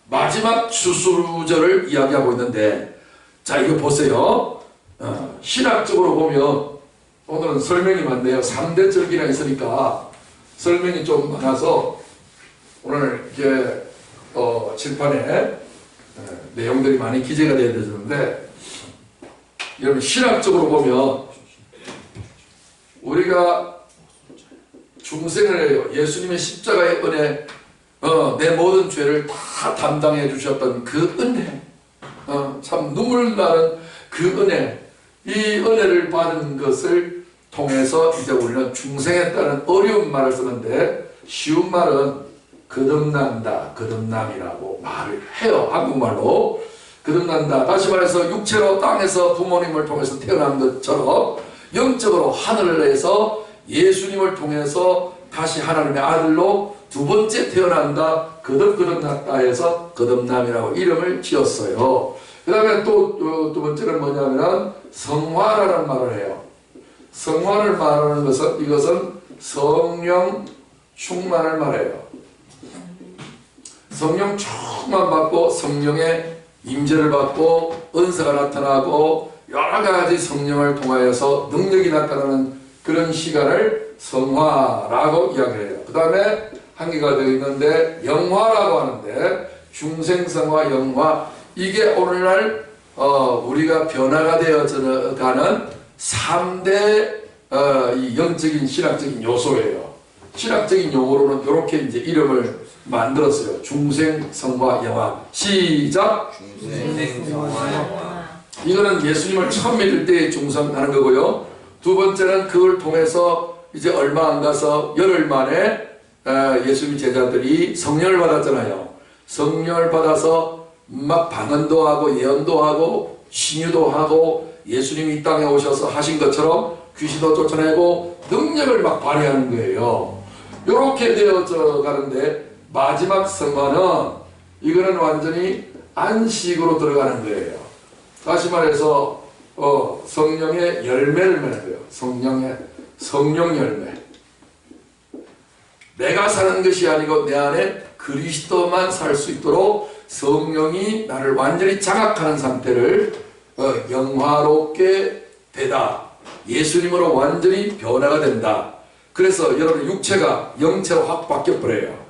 마지막 추수절을 이야기하고 있는데 자, 이거 보세요. 신학적으로 보면 오늘은 설명이 많네요. 3대 절기나 있으니까 설명이 좀 많아서 오늘 이렇게 칠판에 내용들이 많이 기재가 되어야 되는데 여러분 신학적으로 보면 우리가 중생을 해요. 예수님의 십자가의 은혜, 내 모든 죄를 다 담당해 주셨던 그 은혜, 참 눈물 나는 그 은혜, 이 은혜를 받은 것을 통해서 이제 우리는 중생했다는 어려운 말을 쓰는데 쉬운 말은 거듭난다, 거듭남이라고 말을 해요. 한국말로 거듭난다. 다시 말해서 육체로 땅에서 부모님을 통해서 태어난 것처럼 영적으로 하늘에서 예수님을 통해서 다시 하나님의 아들로 두 번째 태어난다, 거듭났다 해서 거듭남이라고 이름을 지었어요. 그 다음에 또 두 번째는 뭐냐면 성화라는 말을 해요. 성화를 말하는 것은 이것은 성령 충만을 말해요. 성령 충만 받고 성령의 임재를 받고 은사가 나타나고 여러 가지 성령을 통하여서 능력이 나타나는 그런 시간을 성화라고 이야기해요. 그 다음에 한 개가 되어 있는데 영화라고 하는데 중생성화, 영화, 이게 오늘날 우리가 변화가 되어가는 3대 이 영적인 신학적인 요소예요. 신학적인 용어로는 이렇게 이제 이름을 만들었어요. 중생성화, 영화. 시작. 중생성화 영화. 이거는 예수님을 처음 믿을 때 중성하는 거고요. 두 번째는 그걸 통해서 이제 얼마 안 가서 열흘 만에 예수님 제자들이 성령을 받았잖아요. 성령을 받아서 막 방언도 하고 예언도 하고 신유도 하고 예수님이 이 땅에 오셔서 하신 것처럼 귀신도 쫓아내고 능력을 막 발휘하는 거예요. 이렇게 되어져 가는데 마지막 성화는 이거는 완전히 안식으로 들어가는 거예요. 다시 말해서 성령의 열매를 맺는 거예요. 성령 열매. 내가 사는 것이 아니고 내 안에 그리스도만 살 수 있도록 성령이 나를 완전히 장악하는 상태를 영화롭게 되다. 예수님으로 완전히 변화가 된다. 그래서 여러분 육체가 영체로 확 바뀌어버려요.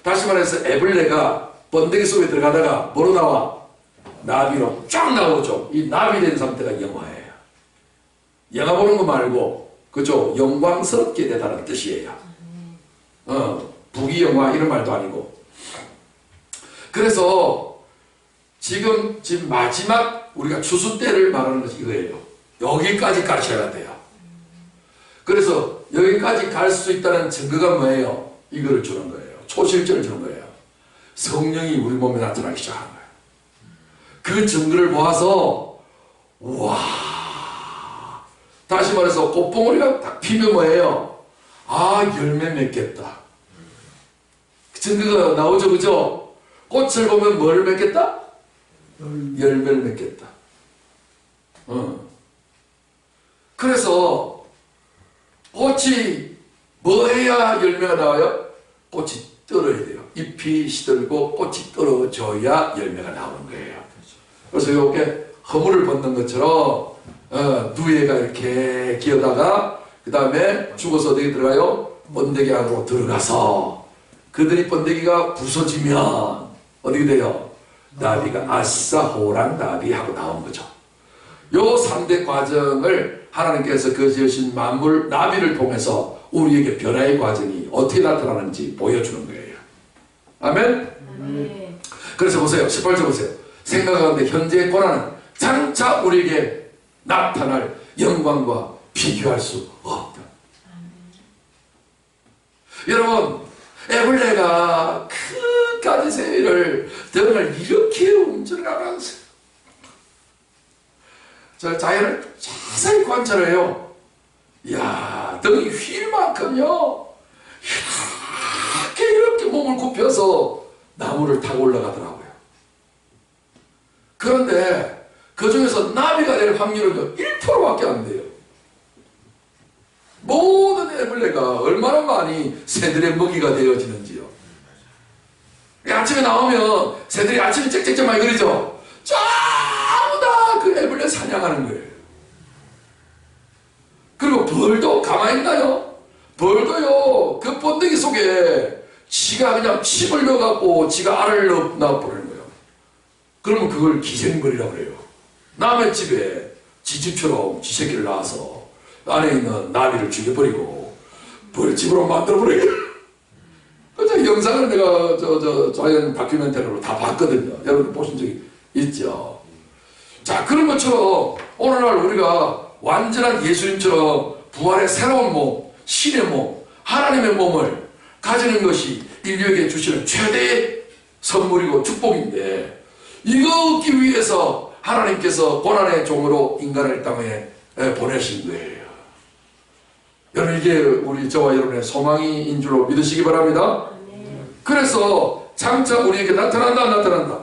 다시 말해서 애벌레가 번데기 속에 들어가다가 뭐로 나와? 나비로 쫙 나오죠. 이 나비된 상태가 영화예요. 영화 보는 거 말고 그죠? 영광스럽게 되다는 뜻이에요. 부귀영화 이런 말도 아니고. 그래서 지금 마지막 우리가 추수 때를 말하는 것이 이거예요. 여기까지 가셔야 돼요. 그래서 여기까지 갈 수 있다는 증거가 뭐예요? 이거를 주는 거예요. 초실제를 주는 거예요. 성령이 우리 몸에 나타나기 시작하는 거예요. 그 증거를 보아서 와, 다시 말해서 꽃봉오리가 딱 피면 뭐예요? 아, 열매 맺겠다. 그 증거가 나오죠, 그죠? 꽃을 보면 뭐를 맺겠다? 열매를 맺겠다. 그래서 꽃이 뭐 해야 열매가 나와요? 꽃이 떨어야 돼요. 잎이 시들고 꽃이 떨어져야 열매가 나오는 거예요. 그래서 이렇게 허물을 벗는 것처럼 누에가 이렇게 기어다가 그 다음에 죽어서 어디 들어가요? 번데기 안으로 들어가서 그들이 번데기가 부서지면 어떻게 돼요? 나비가 아싸 호랑 나비 하고 나온 거죠. 요 3대 과정을 하나님께서 그 지으신 만물 나비를 통해서 우리에게 변화의 과정이 어떻게 나타나는지 보여주는 거예요. 아멘? 그래서 보세요. 18절 보세요. 생각하는데 현재의 고난은 장차 우리에게 나타날 영광과 비교할 수 없다. 여러분, 애벌레가 큰 가지새를 등을 이렇게 움켜가면서 저 자연을 자세히 관찰해요. 이야, 등이 휠 만큼요 이렇게 몸을 굽혀서 나무를 타고 올라가더라고요. 그런데 그 중에서 나비가 될 확률은 1%밖에 안 돼요. 모든 애벌레가 얼마나 많이 새들의 먹이가 되어지는지요. 아침에 나오면 새들이 아침에 짹짹짹 많이 그러죠. 전부 다 그 애벌레 사냥하는 거예요. 그리고 벌도 가만히 있나요? 벌도요 그 번데기 속에 지가 그냥 침을 넣어갖고 지가 알을 넣어버리는 거예요. 그러면 그걸 기생벌이라고 그래요. 남의 집에 지 집처럼 지 새끼를 낳아서 안에 있는 나비를 죽여버리고 벌집으로 만들어버려요. 그 영상을 내가 자연 다큐멘터리로 다 봤거든요. 여러분 보신 적이 있죠. 자, 그런 것처럼 오늘날 우리가 완전한 예수님처럼 부활의 새로운 몸, 신의 몸, 하나님의 몸을 가지는 것이 인류에게 주시는 최대의 선물이고 축복인데, 이거 얻기 위해서 하나님께서 고난의 종으로 인간을 땅에 보내신 거예요. 여러분, 이게 우리 저와 여러분의 소망인 줄로 믿으시기 바랍니다. 그래서 장차 우리에게 나타난다, 안 나타난다?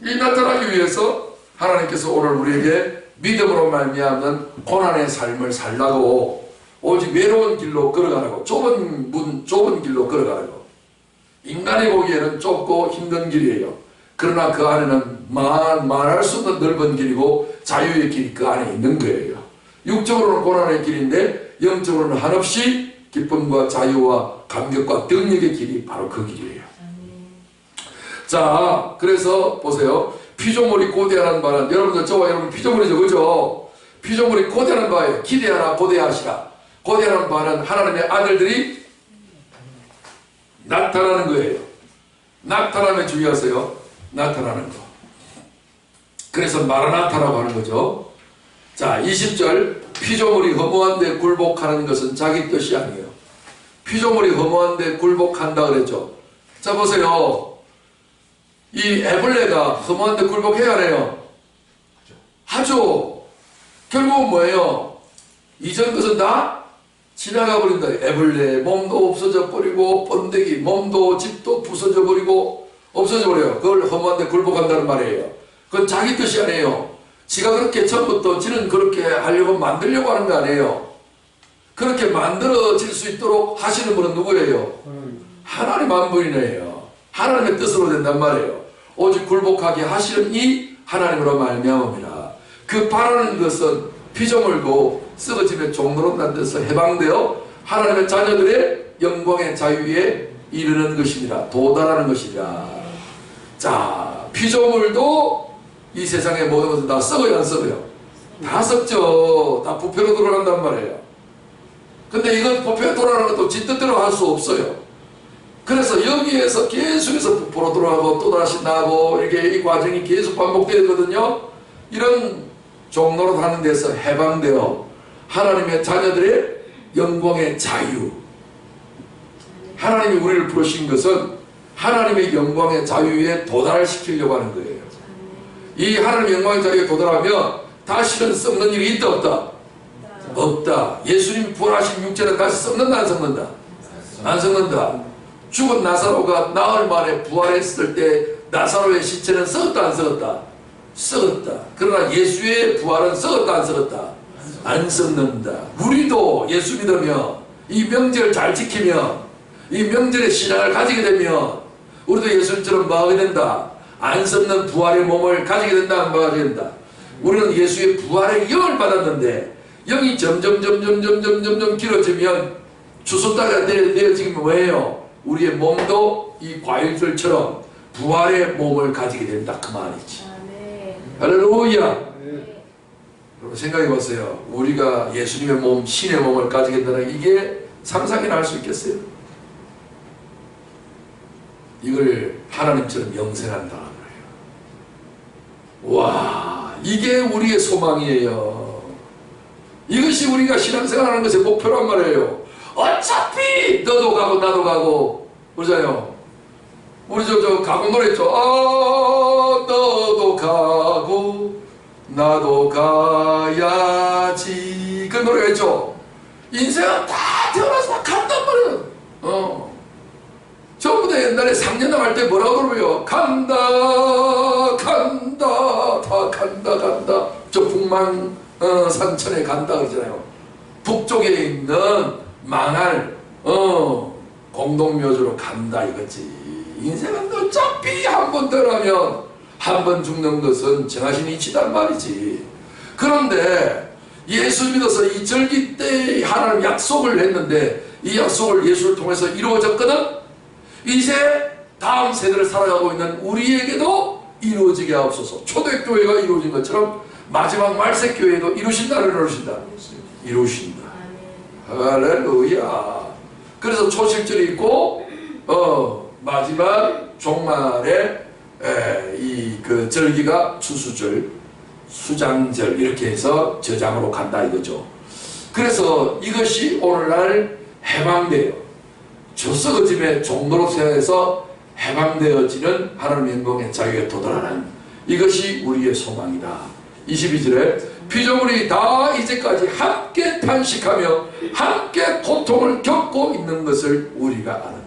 이 나타나기 위해서 하나님께서 오늘 우리에게 믿음으로 말미암는 고난의 삶을 살라고, 오직 외로운 길로 걸어가라고, 좁은 길로 걸어가라고. 인간이 보기에는 좁고 힘든 길이에요. 그러나 그 안에는 말할 수 없는 넓은 길이고 자유의 길이 그 안에 있는 거예요. 육적으로는 고난의 길인데 영적으로는 한없이 기쁨과 자유와 감격과 능력의 길이 바로 그 길이에요. 자, 그래서 보세요. 피조물이 고대하는 바는, 여러분들, 저와 여러분 피조물이죠, 그죠? 피조물이 고대하는 바에 기대하라 고대하시라. 고대하는 바는 하나님의 아들들이 나타나는 거예요. 나타나면 주의하세요. 나타나는 거. 그래서 마라나타라고 하는 거죠. 자, 20절. 피조물이 허무한데 굴복하는 것은 자기 뜻이 아니에요. 피조물이 허무한데 굴복한다 그랬죠. 자, 보세요. 이 애벌레가 허무한데 굴복해야 하네요. 하죠. 결국은 뭐예요? 이전 것은 다 지나가 버린다. 애벌레 몸도 없어져 버리고, 번데기 몸도 집도 부서져 버리고 없어져 버려요. 그걸 허무한데 굴복한다는 말이에요. 그건 자기 뜻이 아니에요. 지가 그렇게 처음부터 지는 그렇게 하려고 만들려고 하는 거 아니에요. 그렇게 만들어질 수 있도록 하시는 분은 누구예요? 하나님 한 분이네요. 하나님의 뜻으로 된단 말이에요. 오직 굴복하게 하시는 이 하나님으로 말미암음이라. 그 바라는 것은 피조물도 썩어짐의 종로로 난 데서 해방되어 하나님의 자녀들의 영광의 자유에 이르는 것이니라. 도달하는 것이니라. 자, 피조물도 이 세상의 모든 것은 다 썩어요, 안 썩어요? 다 썩죠. 다 부패로 돌아간단 말이에요. 근데 이건 부패로 돌아가는 것도 지 뜻대로 할 수 없어요. 그래서 여기에서 계속해서 부패로 돌아가고 또다시 나고, 이렇게 이 과정이 계속 반복되거든요. 이런 종로로 가는 데서 해방되어 하나님의 자녀들의 영광의 자유. 하나님이 우리를 부르신 것은 하나님의 영광의 자유에 도달시키려고 하는 거예요. 이 하나님의 영광의 자유에 도달하면 다시는 썩는 일이 있다, 없다? 없다. 예수님 부활하신 육체는 다시 썩는다, 안 썩는다? 안 썩는다. 죽은 나사로가 나흘 만에 부활했을 때 나사로의 시체는 썩었다, 안 썩었다? 썩었다. 그러나 예수의 부활은 썩었다, 안 썩었다? 안 썩는다. 우리도 예수 믿으며 이 명절을 잘 지키며 이 명절의 신앙을 가지게 되면 우리도 예수님처럼 뭐하게 된다? 안 썩는 부활의 몸을 가지게 된다, 안 가지게 된다? 우리는 예수의 부활의 영을 받았는데 영이 점점 길어지면 주소따가 내어지면 뭐예요? 우리의 몸도 이 과일들처럼 부활의 몸을 가지게 된다, 그 말이지. 할렐루야. 여러분 생각해 보세요. 우리가 예수님의 몸, 신의 몸을 가지게 된다는 이게 상상이나 할 수 있겠어요? 이걸 하나님처럼 영생한다는 거예요. 와, 이게 우리의 소망이에요. 이것이 우리가 신앙생활하는 것의 목표란 말이에요. 어차피 너도 가고 나도 가고 그러잖아요. 우리 저 가고 노래 했죠. 너도 가고 나도 가야지. 그 노래가 있죠. 인생은 다 태어나서 다 간단 말이에요. 전부 다 옛날에 3년 나갈 때 뭐라고 그러고요? 간다 다 간다. 저 북만 산천에 간다 그러잖아요. 북쪽에 있는 망할 공동묘지로 간다 이거지. 인생은 어차피 한 번 떠나면 한 번 죽는 것은 정하신 이치단 말이지. 그런데 예수 믿어서 이 절기 때 하나님 약속을 했는데 이 약속을 예수를 통해서 이루어졌거든. 이제 다음 세대를 살아가고 있는 우리에게도 이루어지게 하옵소서. 초대교회가 이루어진 것처럼 마지막 말세교회도 이루신다를 이루신다. 이루신다. 할렐루야. 그래서 초실절이 있고 마지막 종말에 그 절기가 추수절, 수장절 이렇게 해서 저장으로 간다 이거죠. 그래서 이것이 오늘날 해방돼요. 썩어짐의 종로로 세워서 해방되어지는 하나님의 영광의 자유에 도달하는 이것이 우리의 소망이다. 22절에 피조물이 다 이제까지 함께 탄식하며 함께 고통을 겪고 있는 것을 우리가 아느냐.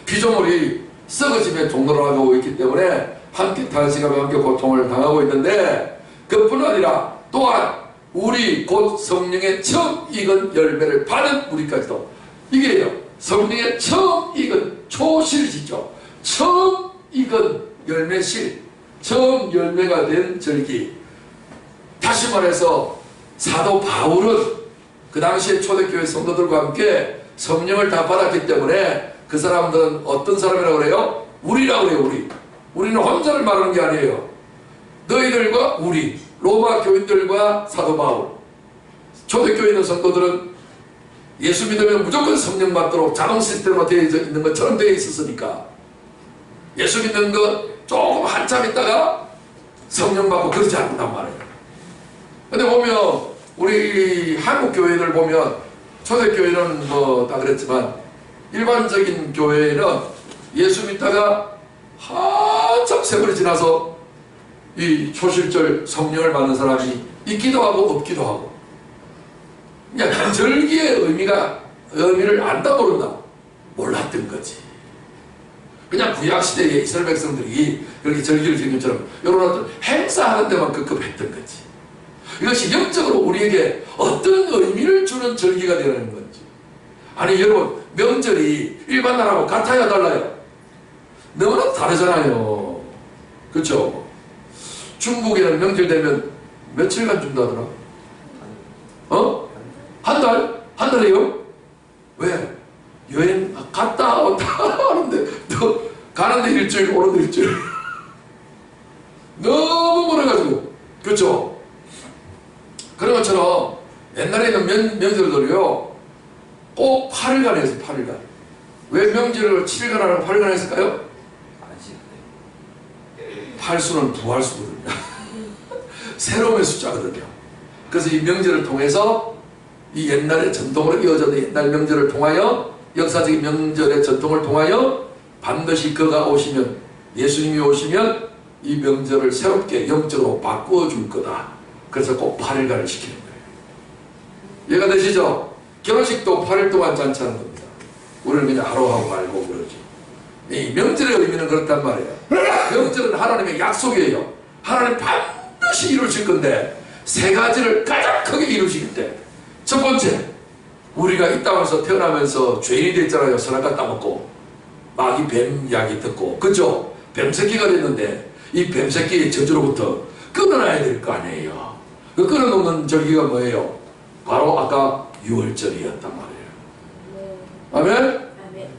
피조물이 썩어짐의 종로로 가고 있기 때문에 함께 탄식하며 함께 고통을 당하고 있는데, 그뿐 아니라 또한 우리 곧 성령의 처음 익은 열매를 받은 우리까지도, 이게요, 성령의 처음 익은 초실이죠. 처음 익은 열매실, 처음 열매가 된 절기. 다시 말해서 사도 바울은 그 당시에 초대교회 성도들과 함께 성령을 다 받았기 때문에 그 사람들은 어떤 사람이라고 그래요? 우리라고 그래요. 우리는 혼자를 말하는 게 아니에요. 너희들과 우리, 로마 교인들과 사도 바울. 초대교회 있는 성도들은 예수 믿으면 무조건 성령 받도록 자동 시스템으로 되어 있는 것처럼 되어 있었으니까 예수 믿는 것 조금 한참 있다가 성령 받고 그러지 않는단 말이에요. 근데 보면 우리 한국 교회들 보면 초대교회는 뭐 다 그랬지만 일반적인 교회는 예수 믿다가 한참 세월이 지나서 이 초실절 성령을 받는 사람이 있기도 하고 없기도 하고, 그냥 절기의 의미를 안다 모른다 몰랐던 거지. 그냥 구약시대에 이스라엘 백성들이 그렇게 절기를 지킨 것처럼 이런 어떤 행사하는 데만 급급했던 거지. 이것이 영적으로 우리에게 어떤 의미를 주는 절기가 되는 건지. 아니 여러분, 명절이 일반 나라하고 같아요 달라요? 너무나 다르잖아요. 그렇죠? 중국에는 명절 되면 며칠간 준다더라? 한 달? 한 달이요? 왜? 여행 갔다 온다 하는데 너 가는데 일주일 오는데 일주일 너무 멀어가지고. 그렇죠? 그런 것처럼 옛날에는 명절들이요 꼭 8일간 했어요. 8일간. 왜 명절을 7일간 하고 8일간 했을까요? 8수는 부활수거든요. 새로움의 숫자거든요. 그래서 이 명절을 통해서 이 옛날의 전통으로 이어졌던 옛날 명절을 통하여, 역사적인 명절의 전통을 통하여 반드시 그가 오시면, 예수님이 오시면 이 명절을 새롭게 영적으로 바꾸어 줄 거다. 그래서 꼭 8일간을 시키는 거예요. 이해가 되시죠? 결혼식도 8일 동안 잔치하는 겁니다. 우리는 그냥 하루 하고 말고 그러죠. 이 명절의 의미는 그렇단 말이에요. 명절은 하나님의 약속이에요. 하나님 반드시 이루실 건데 세 가지를 가장 크게 이루시기 때문에, 첫 번째, 우리가 이 땅에서 태어나면서 죄인이 됐잖아요. 선악과 따먹고 마귀 뱀 이야기 듣고, 그죠? 뱀새끼가 됐는데 이 뱀새끼의 저주로부터 끊어놔야 될 거 아니에요. 그 끊어놓는 절기가 뭐예요? 바로 아까 6월절이었단 말이에요. 아멘?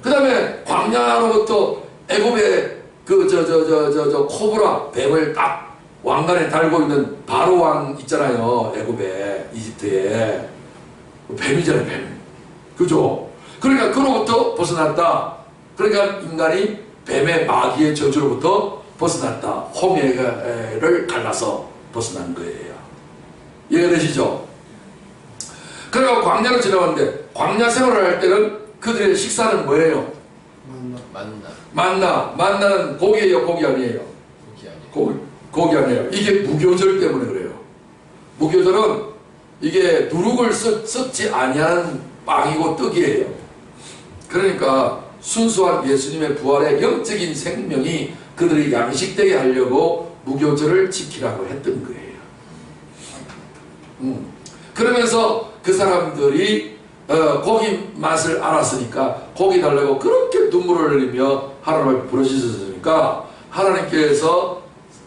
그 다음에 광야로부터 애굽의 코브라 뱀을 딱 왕관에 달고 있는 바로 왕 있잖아요. 애굽에, 이집트에 뱀이잖아요. 뱀. 그죠? 그러니까 그로부터 벗어났다. 그러니까 인간이 뱀의 마귀의 저주로부터 벗어났다. 홍해를 갈라서 벗어난 거예요. 이해가 되시죠? 그러니까 광야를 지나갔는데, 광야 생활을 할 때는 그들의 식사는 뭐예요? 만나는 고기예요, 고기 아니에요? 고기 아니에요. 이게 무교절 때문에 그래요. 무교절은 이게 누룩을 섞지 아니하는 빵이고 떡이에요. 그러니까 순수한 예수님의 부활의 영적인 생명이 그들이 양식되게 하려고 무교절을 지키라고 했던 거예요. 그러면서 그 사람들이 고기 맛을 알았으니까 고기 달라고 그렇게 눈물을 흘리며 하나님 앞에 부르짖었으니까 하나님께서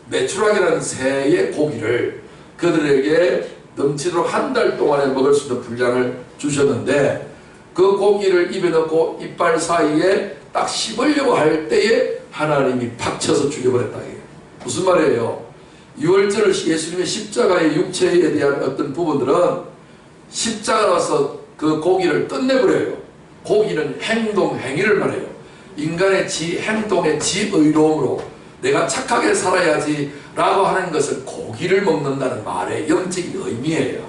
메추라기라는 새의 고기를 그들에게 넘치도록 한 달 동안에 먹을 수 있는 분량을 주셨는데, 그 고기를 입에 넣고 이빨 사이에 딱 씹으려고 할 때에 하나님이 팍 쳐서 죽여버렸다. 무슨 말이에요? 6월절을 예수님의 십자가의 육체에 대한 어떤 부분들은 십자가라서 그 고기를 끝내버려요. 고기는 행위를 말해요. 인간의 행동의 의로움으로 내가 착하게 살아야지 라고 하는 것을 고기를 먹는다는 말의 영적인 의미예요.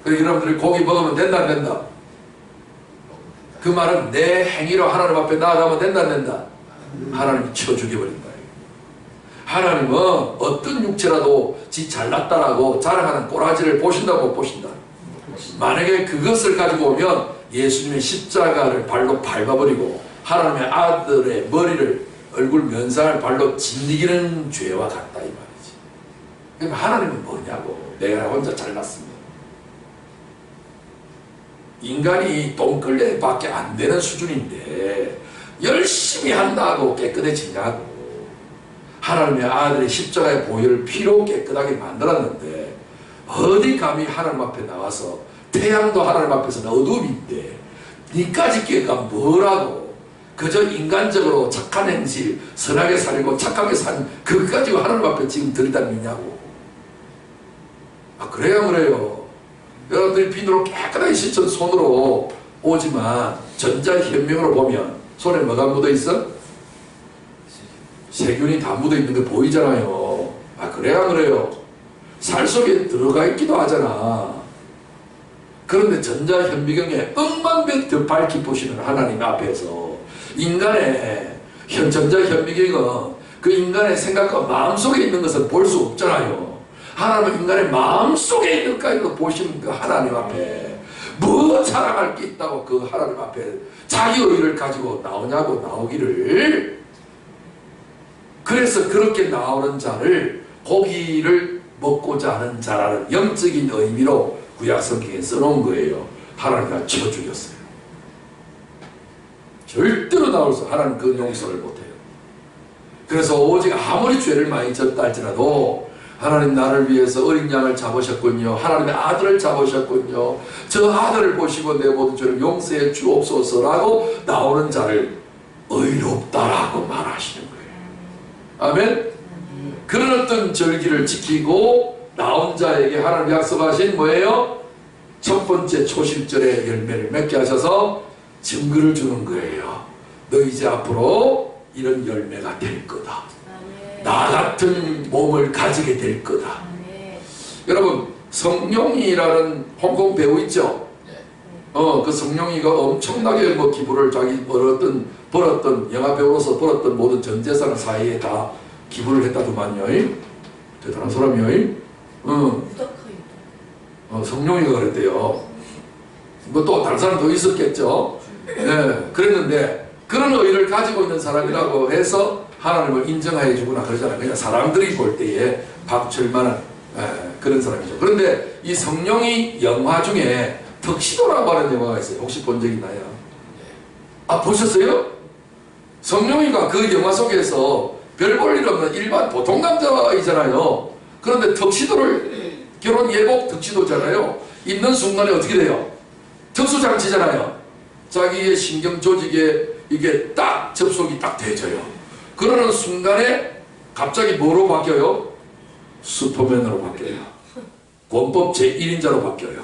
그래서 여러분들이 고기 먹으면 된다 안 된다? 그 말은 내 행위로 하나님 앞에 나아가면 된다 안 된다? 하나님이 쳐 죽여버린 거예요. 하나님은 어떤 육체라도 지 잘났다라고 자랑하는 꼬라지를 보신다 못 보신다? 만약에 그것을 가지고 오면 예수님의 십자가를 발로 밟아버리고 하나님의 아들의 머리를 얼굴 면상을 발로 짓이기는 죄와 같다 이 말이지. 그럼 하나님은 뭐냐고. 내가 혼자 잘났습니다. 인간이 똥걸레밖에 안 되는 수준인데 열심히 한다고 깨끗해지냐고. 하나님의 아들의 십자가의 보혈을 피로 깨끗하게 만들었는데 어디 감히 하나님 앞에 나와서 태양도 하나님 앞에서는 어둠인데 니까지 깨가 뭐라고. 그저 인간적으로 착한 행실 선하게 살고 착하게 산 그것 가지고 하나님 앞에 지금 들이다니냐고. 아 그래야 그래요. 여러분들이 비누로 깨끗하게 씻은 손으로 오지만 전자현명으로 보면 손에 뭐가 묻어있어? 세균이 다 묻어있는 게 보이잖아요. 아 그래야 그래요. 살 속에 들어가 있기도 하잖아. 그런데 전자현미경에 억만배 밝히 보시는 하나님 앞에서 인간의 전자현미경은 그 인간의 생각과 마음속에 있는 것을 볼 수 없잖아요. 하나님은 인간의 마음속에 있는 것까지도 보시는 그 하나님 앞에 뭐 자랑할 게 있다고 그 하나님 앞에 자기 의의를 가지고 나오냐고. 나오기를. 그래서 그렇게 나오는 자를 고기를 먹고자 하는 자라는 영적인 의미로 구약성경에 써놓은 거예요. 하나님이 쳐 죽였어요. 절대로 나올 수 하나님 그 용서를 못해요. 그래서 오직 아무리 죄를 많이 졌다 할지라도 하나님 나를 위해서 어린 양을 잡으셨군요. 하나님의 아들을 잡으셨군요. 저 아들을 보시고 내 모든 죄를 용서해 주옵소서라고 나오는 자를 의롭다라고 말하시는 거예요. 아멘. 그런 어떤 절기를 지키고 나온 자에게 하나님 약속하신 뭐예요? 첫 번째 초실절의 열매를 맺게 하셔서 증거를 주는 거예요. 너 이제 앞으로 이런 열매가 될 거다. 나 같은 몸을 가지게 될 거다. 여러분 성룡이라는 홍콩 배우 있죠? 그 성룡이가 엄청나게 뭐 기부를 자기 벌었던 영화 배우로서 벌었던 모든 전 재산을 사이에 다 기부를 했다더만요. 대단한 사람이요. 성룡이가 그랬대요. 뭐 또 다른 사람도 있었겠죠. 네, 그랬는데 그런 의의를 가지고 있는 사람이라고 해서 하나님을 인정해 주거나 그러잖아요. 그냥 사람들이 볼 때에 박칠 만한 그런 사람이죠. 그런데 이 성룡이 영화 중에 턱시도라고 하는 영화가 있어요. 혹시 본 적 있나요? 아 보셨어요? 성룡이가 그 영화 속에서 별 볼 일 없는 일반 보통 남자이잖아요. 그런데 턱시도를 결혼 예복 턱시도잖아요. 입는 순간에 어떻게 돼요? 특수장치잖아요. 자기의 신경 조직에 이게 딱 접속이 딱 돼져요. 그러는 순간에 갑자기 뭐로 바뀌어요? 슈퍼맨으로 바뀌어요. 권법 제1인자로 바뀌어요.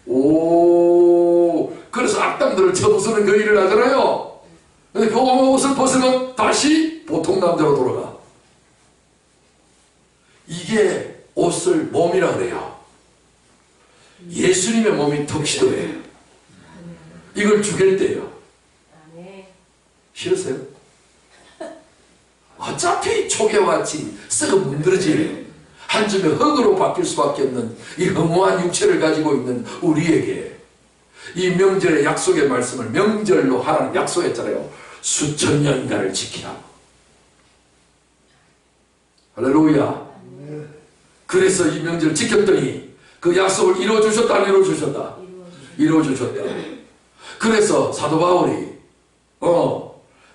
오, 그래서 악당들을 쳐부수는 그 일을 하잖아요. 근데 그 옷을 벗으면 다시 보통 남자로 돌아가. 이게 옷을 몸이라 그래요. 예수님의 몸이 턱시도예요. 이걸 죽일 때요. 싫으세요? 어차피 초계와같이 썩어 문드러질 한 줌의 흙으로 바뀔 수밖에 없는 이 허무한 육체를 가지고 있는 우리에게 이 명절의 약속의 말씀을 명절로 하나님 약속했잖아요. 수천 년간을 지키라고. 할렐루야. 그래서 이 명절을 지켰더니 그 약속을 이루어주셨다 안 이루어주셨다? 이루어주셨다. 그래서 사도 바울이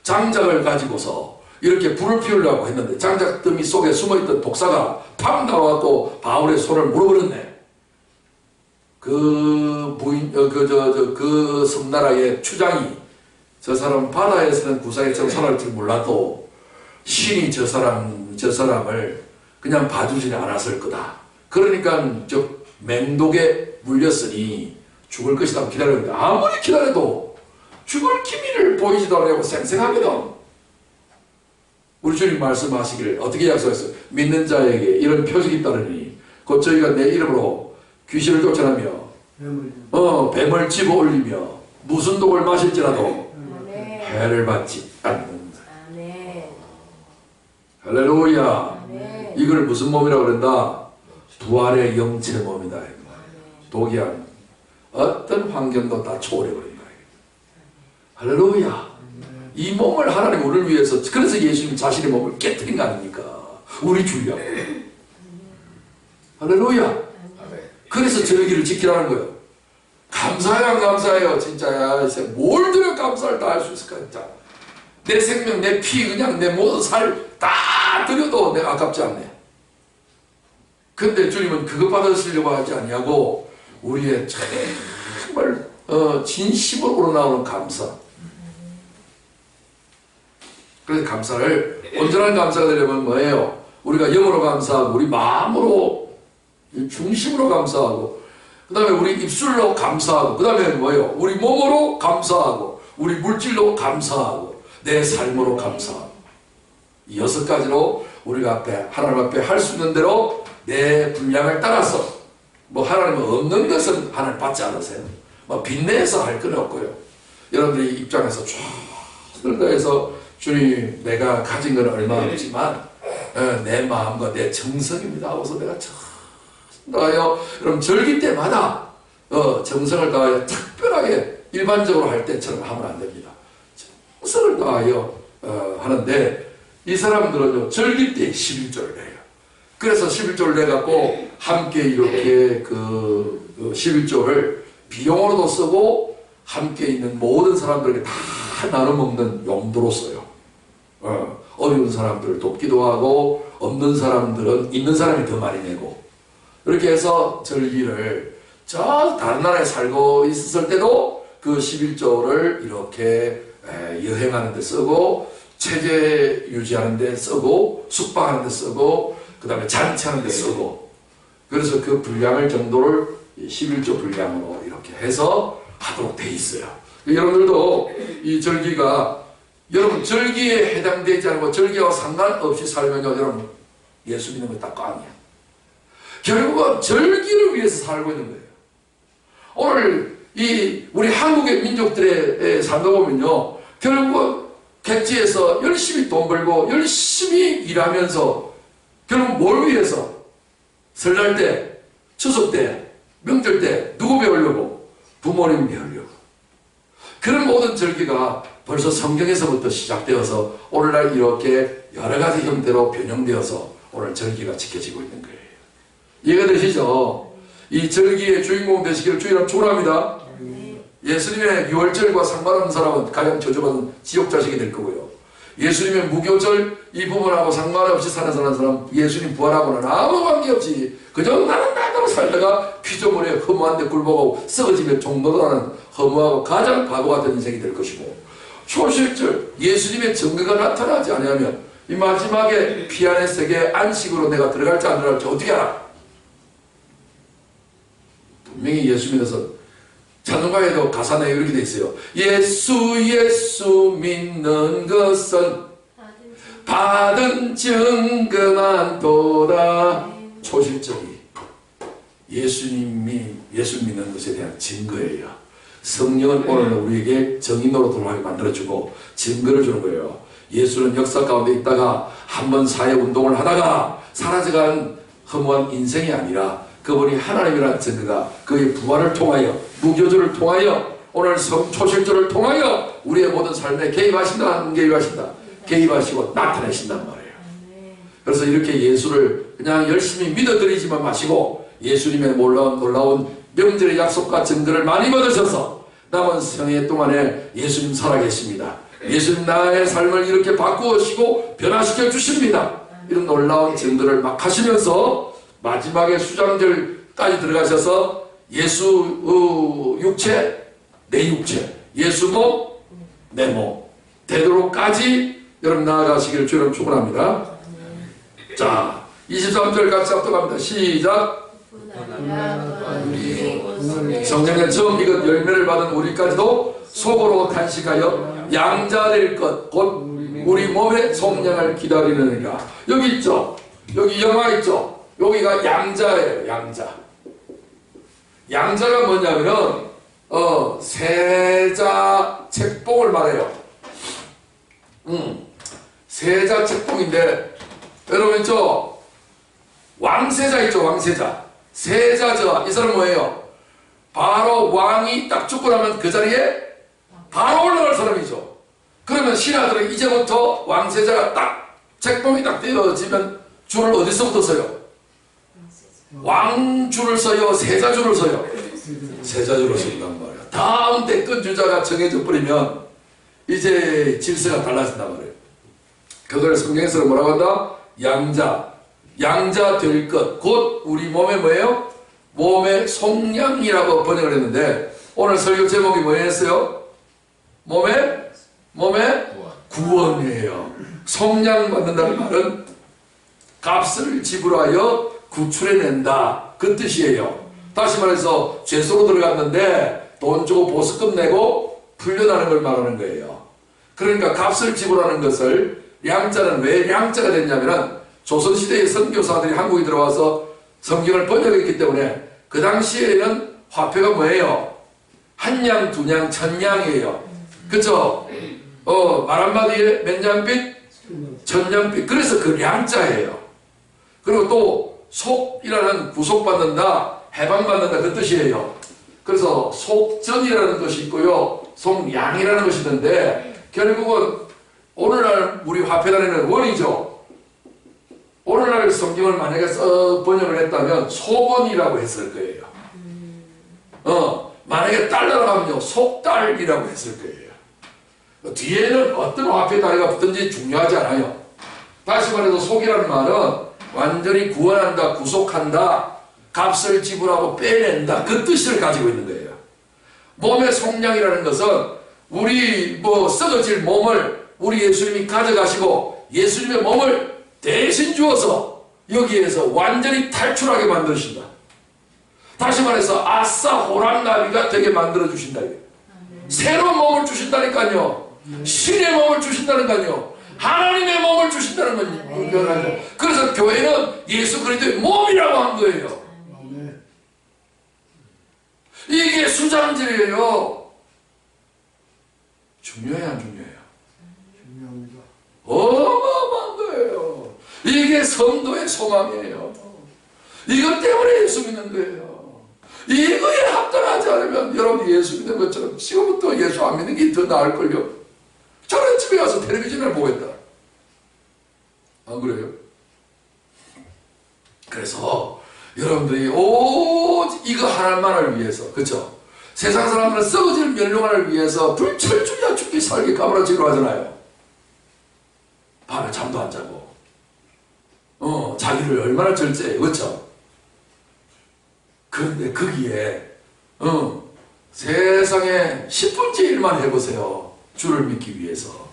장작을 가지고서 이렇게 불을 피우려고 했는데 장작더미 속에 숨어있던 독사가 팍 나와서 바울의 손을 물어버렸네. 그 섬나라의 추장이 저 사람 바다에서는 구사에 정선할 줄 몰라도 신이 저 사람을 그냥 봐주지 않았을 거다. 그러니까 저 맹독에 물렸으니 죽을 것이라고 기다렸는데 아무리 기다려도 죽을 기미를 보이지도 않고 생생하거든. 우리 주님 말씀하시기를 어떻게 약속했어요? 믿는 자에게 이런 표적이 있다느니 곧 저희가 내 이름으로 귀신을 쫓아내며 뱀을 집어 올리며 무슨 독을 마실지라도 아멘. 해를 받지 않는다. 아멘. 할렐루야. 아멘. 이걸 무슨 몸이라고 그런다? 부활의 영체 몸이다. 독이 아니야. 어떤 환경도 다 초월해버린다. 할렐루야. 이 몸을 하나님 우리를 위해서, 그래서 예수님 자신의 몸을 깨뜨린 거 아닙니까? 우리 주려고. 할렐루야. 그래서 절기를 지키라는 거예요. 감사해요, 감사해요. 진짜야. 뭘 드려 감사를 다 할 수 있을까, 진짜. 내 생명, 내 피, 그냥 내 모든 살 다 드려도 내가 아깝지 않네. 근데 주님은 그것 받으시려고 하지 아니하고 우리의 정말 진심으로 우러나오는 감사. 그래서 감사를, 온전한 감사가 되려면 뭐예요? 우리가 영으로 감사하고 우리 마음으로 중심으로 감사하고, 그 다음에 우리 입술로 감사하고, 그 다음에 뭐예요? 우리 몸으로 감사하고, 우리 물질로 감사하고, 내 삶으로 감사하고. 이 6가지로 우리가 하나님 앞에 할 수 있는 대로 내 분량을 따라서, 뭐 하나님은 없는 것은 하나님 받지 않으세요. 뭐 빚내서 할 건 없고요. 여러분들이 입장에서 최선을 다해서 주님, 내가 가진 건 얼마 없지만 내 마음과 내 정성입니다 하고서 내가 다하여, 여러분 절기 때마다 정성을 다하여 특별하게 일반적으로 할 때처럼 하면 안 됩니다. 정성을 다하여 하는데, 이 사람들은요 절기 때 11조를 내요. 그래서 11조를 내갖고 함께 이렇게 그 11조를 비용으로도 쓰고 함께 있는 모든 사람들에게 다 나눠 먹는 용도로 써요. 어려운 사람들을 돕기도 하고, 없는 사람들은 있는 사람이 더 많이 내고, 이렇게 해서 절기를 저 다른 나라에 살고 있었을 때도 그 11조를 이렇게 여행하는 데 쓰고, 체제 유지하는 데 쓰고, 숙박하는 데 쓰고, 그 다음에 잔치하는 데 쓰고, 그래서 그 분량을 정도를 11조 분량으로 이렇게 해서 하도록 돼 있어요. 여러분들도 이 절기가, 여러분 절기에 해당되지 않고 절기와 상관없이 살면요, 여러분 예수 믿는 거 다 꽝이야. 결국은 절기를 위해서 살고 있는 거예요. 오늘 이 우리 한국의 민족들의 삶도 보면요, 결국은 객지에서 열심히 돈 벌고 열심히 일하면서 결국 뭘 위해서? 설날 때, 추석 때, 명절 때 누구 배우려고? 부모님 배우려고. 그런 모든 절기가 벌써 성경에서부터 시작되어서 오늘날 이렇게 여러 가지 형태로 변형되어서 오늘 절기가 지켜지고 있는 거예요. 이해가 되시죠? 이 절기의 주인공 되시기를 주님은 축원합니다. 예수님의 유월절과 상관없는 사람은 가장 저주받은 지옥 자식이 될 거고요. 예수님의 무교절 이 부분하고 상관없이 사는 사람, 예수님 부활하고는 아무 관계없이 그저 나는 나대로 살다가 피조물에 허무한데 굴복하고 썩어지면 종로라는 허무하고 가장 바보 같은 인생이 될 것이고, 초실절 예수님의 증거가 나타나지 않으면 이 마지막에 피안의 세계 안식으로 내가 들어갈지 안 들어갈지 어떻게 알아? 분명히 예수 믿어서 찬송가에도 가사 내용이 이렇게 돼 있어요. 예수 믿는 것은 받은 증거만 도다. 초실적이 예수님이 예수 믿는 것에 대한 증거예요. 성령은 오늘 우리에게 정인으로 돌아가게 만들어주고 증거를 주는 거예요. 예수는 역사 가운데 있다가 한번 사회운동을 하다가 사라져간 허무한 인생이 아니라 그분이 하나님이라는 증거가 그의 부활을 통하여, 무교절을 통하여, 오늘 초실절을 통하여 우리의 모든 삶에 개입하신다, 안 개입하신다? 개입하시고 나타내신단 말이에요. 그래서 이렇게 예수를 그냥 열심히 믿어드리지만 마시고 예수님의 놀라운 명절의 약속과 증거를 많이 받으셔서 남은 생애 동안에 예수님 살아계십니다. 예수님 나의 삶을 이렇게 바꾸시고 변화시켜 주십니다. 이런 놀라운 증거를 막 하시면서 마지막에 수장절까지 들어가셔서 예수 육체, 내 육체, 예수 몸, 내 몸 되도록까지 여러분 나아가시기를 주님 축원합니다. 자, 23절 같이 합독합니다. 시작. 성령의 처음 이것 열매를 받은 우리까지도 속으로 탄식하여 양자될 것 곧 우리 몸의 성령을 기다리느니라. 여기 있죠. 여기 영화 있죠. 여기가 양자예요. 양자. 양자가 뭐냐면 세자 책봉을 말해요. 세자 책봉인데 여러분 저 왕세자 있죠. 왕세자. 세자저 이 사람 뭐예요? 바로 왕이 딱 죽고 나면 그 자리에 바로 올라갈 사람이죠. 그러면 신하들은 이제부터 왕세자가 딱 책봉이 딱 떼어지면 줄을 어디서부터 서요? 왕줄을 서요? 세자줄을 서요? 세자줄을 서인단 말이에요. 다음 대권 주자가 정해져 버리면 이제 질서가 달라진단 말이에요. 그걸 성경에서 뭐라고 한다? 양자 될 것. 곧 우리 몸에 뭐예요? 몸의 속량이라고 번역을 했는데 오늘 설교 제목이 뭐였어요? 몸의 구원이에요. 속량 받는다는 말은 값을 지불하여 구출해낸다 그 뜻이에요. 다시 말해서 죄수로 들어갔는데 돈 주고 보석금 내고 풀려나는 걸 말하는 거예요. 그러니까 값을 지불하는 것을 량자는 왜 량자가 됐냐면은 조선시대의 선교사들이 한국에 들어와서 성경을 번역했기 때문에 그 당시에는 화폐가 뭐예요? 한양, 두냥, 천냥이에요. 그쵸? 말 한마디에 몇 냥빛? 천냥빛. 그래서 그 량자예요. 그리고 또 속이라는 구속받는다, 해방받는다 그 뜻이에요. 그래서 속전이라는 것이 있고요. 속량이라는 것이 있는데 결국은 오늘날 우리 화폐단에는 원이죠. 오늘날 성경을 만약에 번역을 했다면 속원이라고 했을 거예요. 만약에 달러로 하면요 속달이라고 했을 거예요. 뒤에는 어떤 화폐 단위가 붙든지 중요하지 않아요. 다시 말해서 속이라는 말은 완전히 구원한다, 구속한다, 값을 지불하고 빼낸다 그 뜻을 가지고 있는 거예요. 몸의 속량이라는 것은 우리 썩어질 몸을 우리 예수님이 가져가시고 예수님의 몸을 대신 주어서 여기에서 완전히 탈출하게 만드신다. 다시 말해서 아싸 호랑나비가 되게 만들어 주신다. 새로운 몸을 주신다니까요. 신의 몸을 주신다니까요. 하나님의 몸을 주신다는 거죠. 그래서 교회는 예수 그리스도의 몸이라고 한 거예요. 이게 수장질이에요. 중요해요, 안 중요해요? 중요합니다. 어마어마한 거예요. 이게 성도의 소망이에요. 이것 때문에 예수 믿는 거예요. 이거에 합당하지 않으면 여러분 예수 믿는 것처럼 지금부터 예수 안 믿는 게 더 나을걸요. 저는 집에 가서 텔레비전을 보겠다. 안 그래요? 그래서 여러분들이 오직 이거 하나만을 위해서, 그렇죠? 세상 사람들은 썩어질 멸망을 위해서 불철주야 죽기 살기 까무라치기로 하잖아요. 밤에 잠도 안 자고 자기를 얼마나 절제해요. 그렇죠? 그런데 거기에 세상에 10분째 일만 해보세요. 주를 믿기 위해서.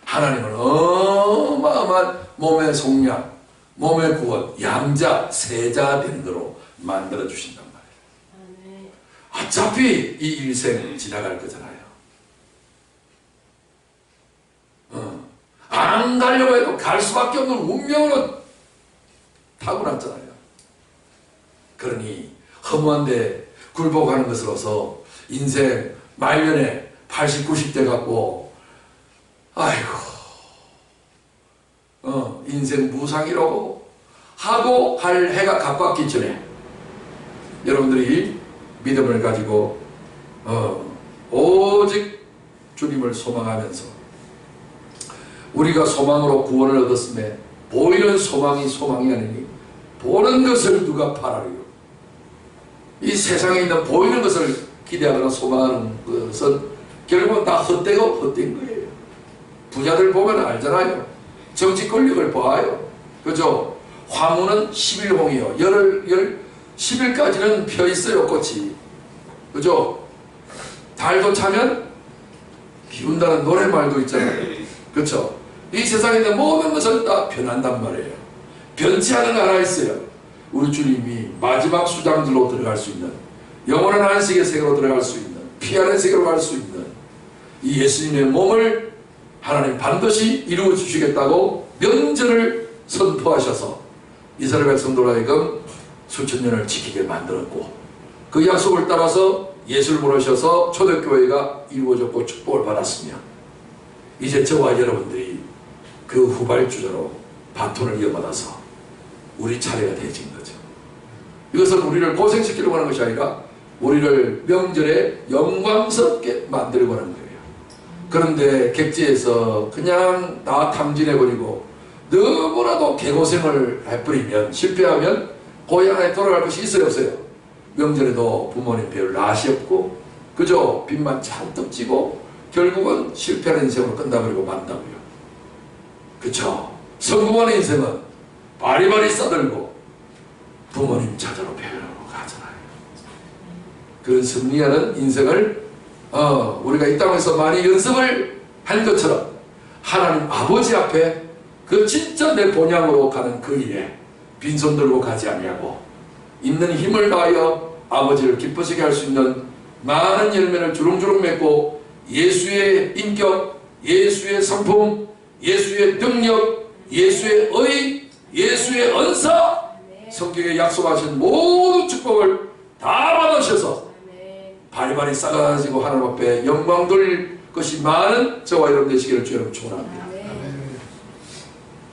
하나님은 어마어마한 몸의 속량, 몸의 구원, 양자, 세자 되는 거로 만들어 주신단 말이에요. 어차피 이 일생 지나갈 거잖아요. 안 가려고 해도 갈 수밖에 없는 운명은 타고났잖아요. 그러니 허무한데 굴복하는 것으로서 인생 말년에 80, 90대 갖고 아이고 인생 무상이라고 하고 할 해가 가깝기 전에 여러분들이 믿음을 가지고 오직 주님을 소망하면서 우리가 소망으로 구원을 얻었음에 보이는 소망이 소망이 아니니 보는 것을 누가 바라리요. 이 세상에 있는 보이는 것을 기대하거나 소망하는 것은 결국은 다 헛되고 헛된 거예요. 부자들 보면 알잖아요. 정치 권력을 봐요. 그죠? 화무는 10일홍이요. 10일까지는 펴 있어요, 꽃이. 그죠? 달도 차면 비운다는 노래말도 있잖아요. 그렇죠? 이 세상에 있는 모든 것은 다 변한단 말이에요. 변치 않은 거 하나 있어요. 우리 주님이 마지막 수장들로 들어갈 수 있는, 영원한 안식의 세계로 들어갈 수 있는, 피하는 세계로 갈 수 있는 이 예수님의 몸을 하나님 반드시 이루어 주시겠다고 면제를 선포하셔서 이스라엘 백성들 하여금 수천 년을 지키게 만들었고 그 약속을 따라서 예수를 모르셔서 초대교회가 이루어졌고 축복을 받았으며 이제 저와 여러분들이 그 후발주자로 바톤을 이어받아서 우리 차례가 되어진 거죠. 이것은 우리를 고생시키려고 하는 것이 아니라 우리를 명절에 영광스럽게 만들려고 하는 거예요. 그런데 객지에서 그냥 다 탕진해버리고 너무나도 개고생을 해버리면, 실패하면 고향에 돌아갈 것이 있어요, 없어요? 명절에도 부모님 별 낯이 없고 그저 빚만 잔뜩 지고 결국은 실패하는 인생으로 끝나버리고 만다고요. 그쵸? 성공하는 인생은 바리바리 싸들고 부모님 찾아러 배우러 가잖아요. 그런 승리하는 인생을 우리가 이 땅에서 많이 연습을 할 것처럼 하나님 아버지 앞에 그 진짜 내 본향으로 가는 그 일에 빈손 들고 가지 아니하고 있는 힘을 다하여 아버지를 기쁘시게 할 수 있는 많은 열매를 주렁주렁 맺고 예수의 인격, 예수의 성품, 예수의 능력, 예수의 의, 예수의 은사, 성경에 약속하신 모든 축복을 다 받으셔서 바리바리 싸가지고 하나님 앞에 영광 돌릴 것이 많은 저와 여러분 되시기를 주여 축원합니다.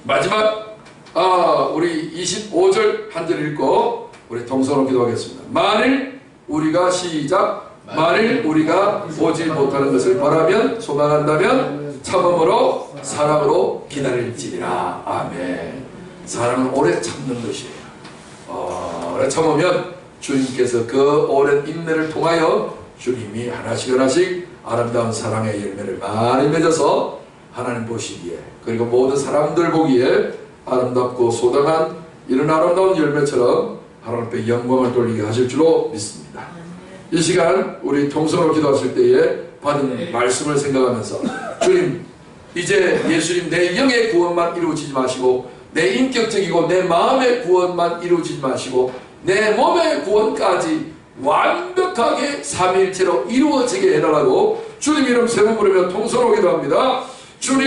마지막 우리 25절 한 절 읽고 우리 동서로 기도하겠습니다. 만일 우리가 시작 만일 우리가 보지 못하는 것을 바라면 소망한다면 참음으로 사랑으로 기다릴지니라. 아멘. 사랑은 오래 참는 것이에요. 오래 참으면 주님께서 그 오랜 인내를 통하여 주님이 하나씩 하나씩 아름다운 사랑의 열매를 많이 맺어서 하나님 보시기에 그리고 모든 사람들 보기에 아름답고 소당한 이런 아름다운 열매처럼 하나님 앞에 영광을 돌리게 하실 줄로 믿습니다. 이 시간 우리 동서로 기도하실 때에 받은 말씀을 생각하면서 주님 이제 예수님 내 영의 구원만 이루어지지 마시고 내 인격적이고 내 마음의 구원만 이루어지지 마시고 내 몸의 구원까지 완벽하게 삼위일체로 이루어지게 해달라고 주님 이름 세 번 부르며 통성으로 기도합니다. 주님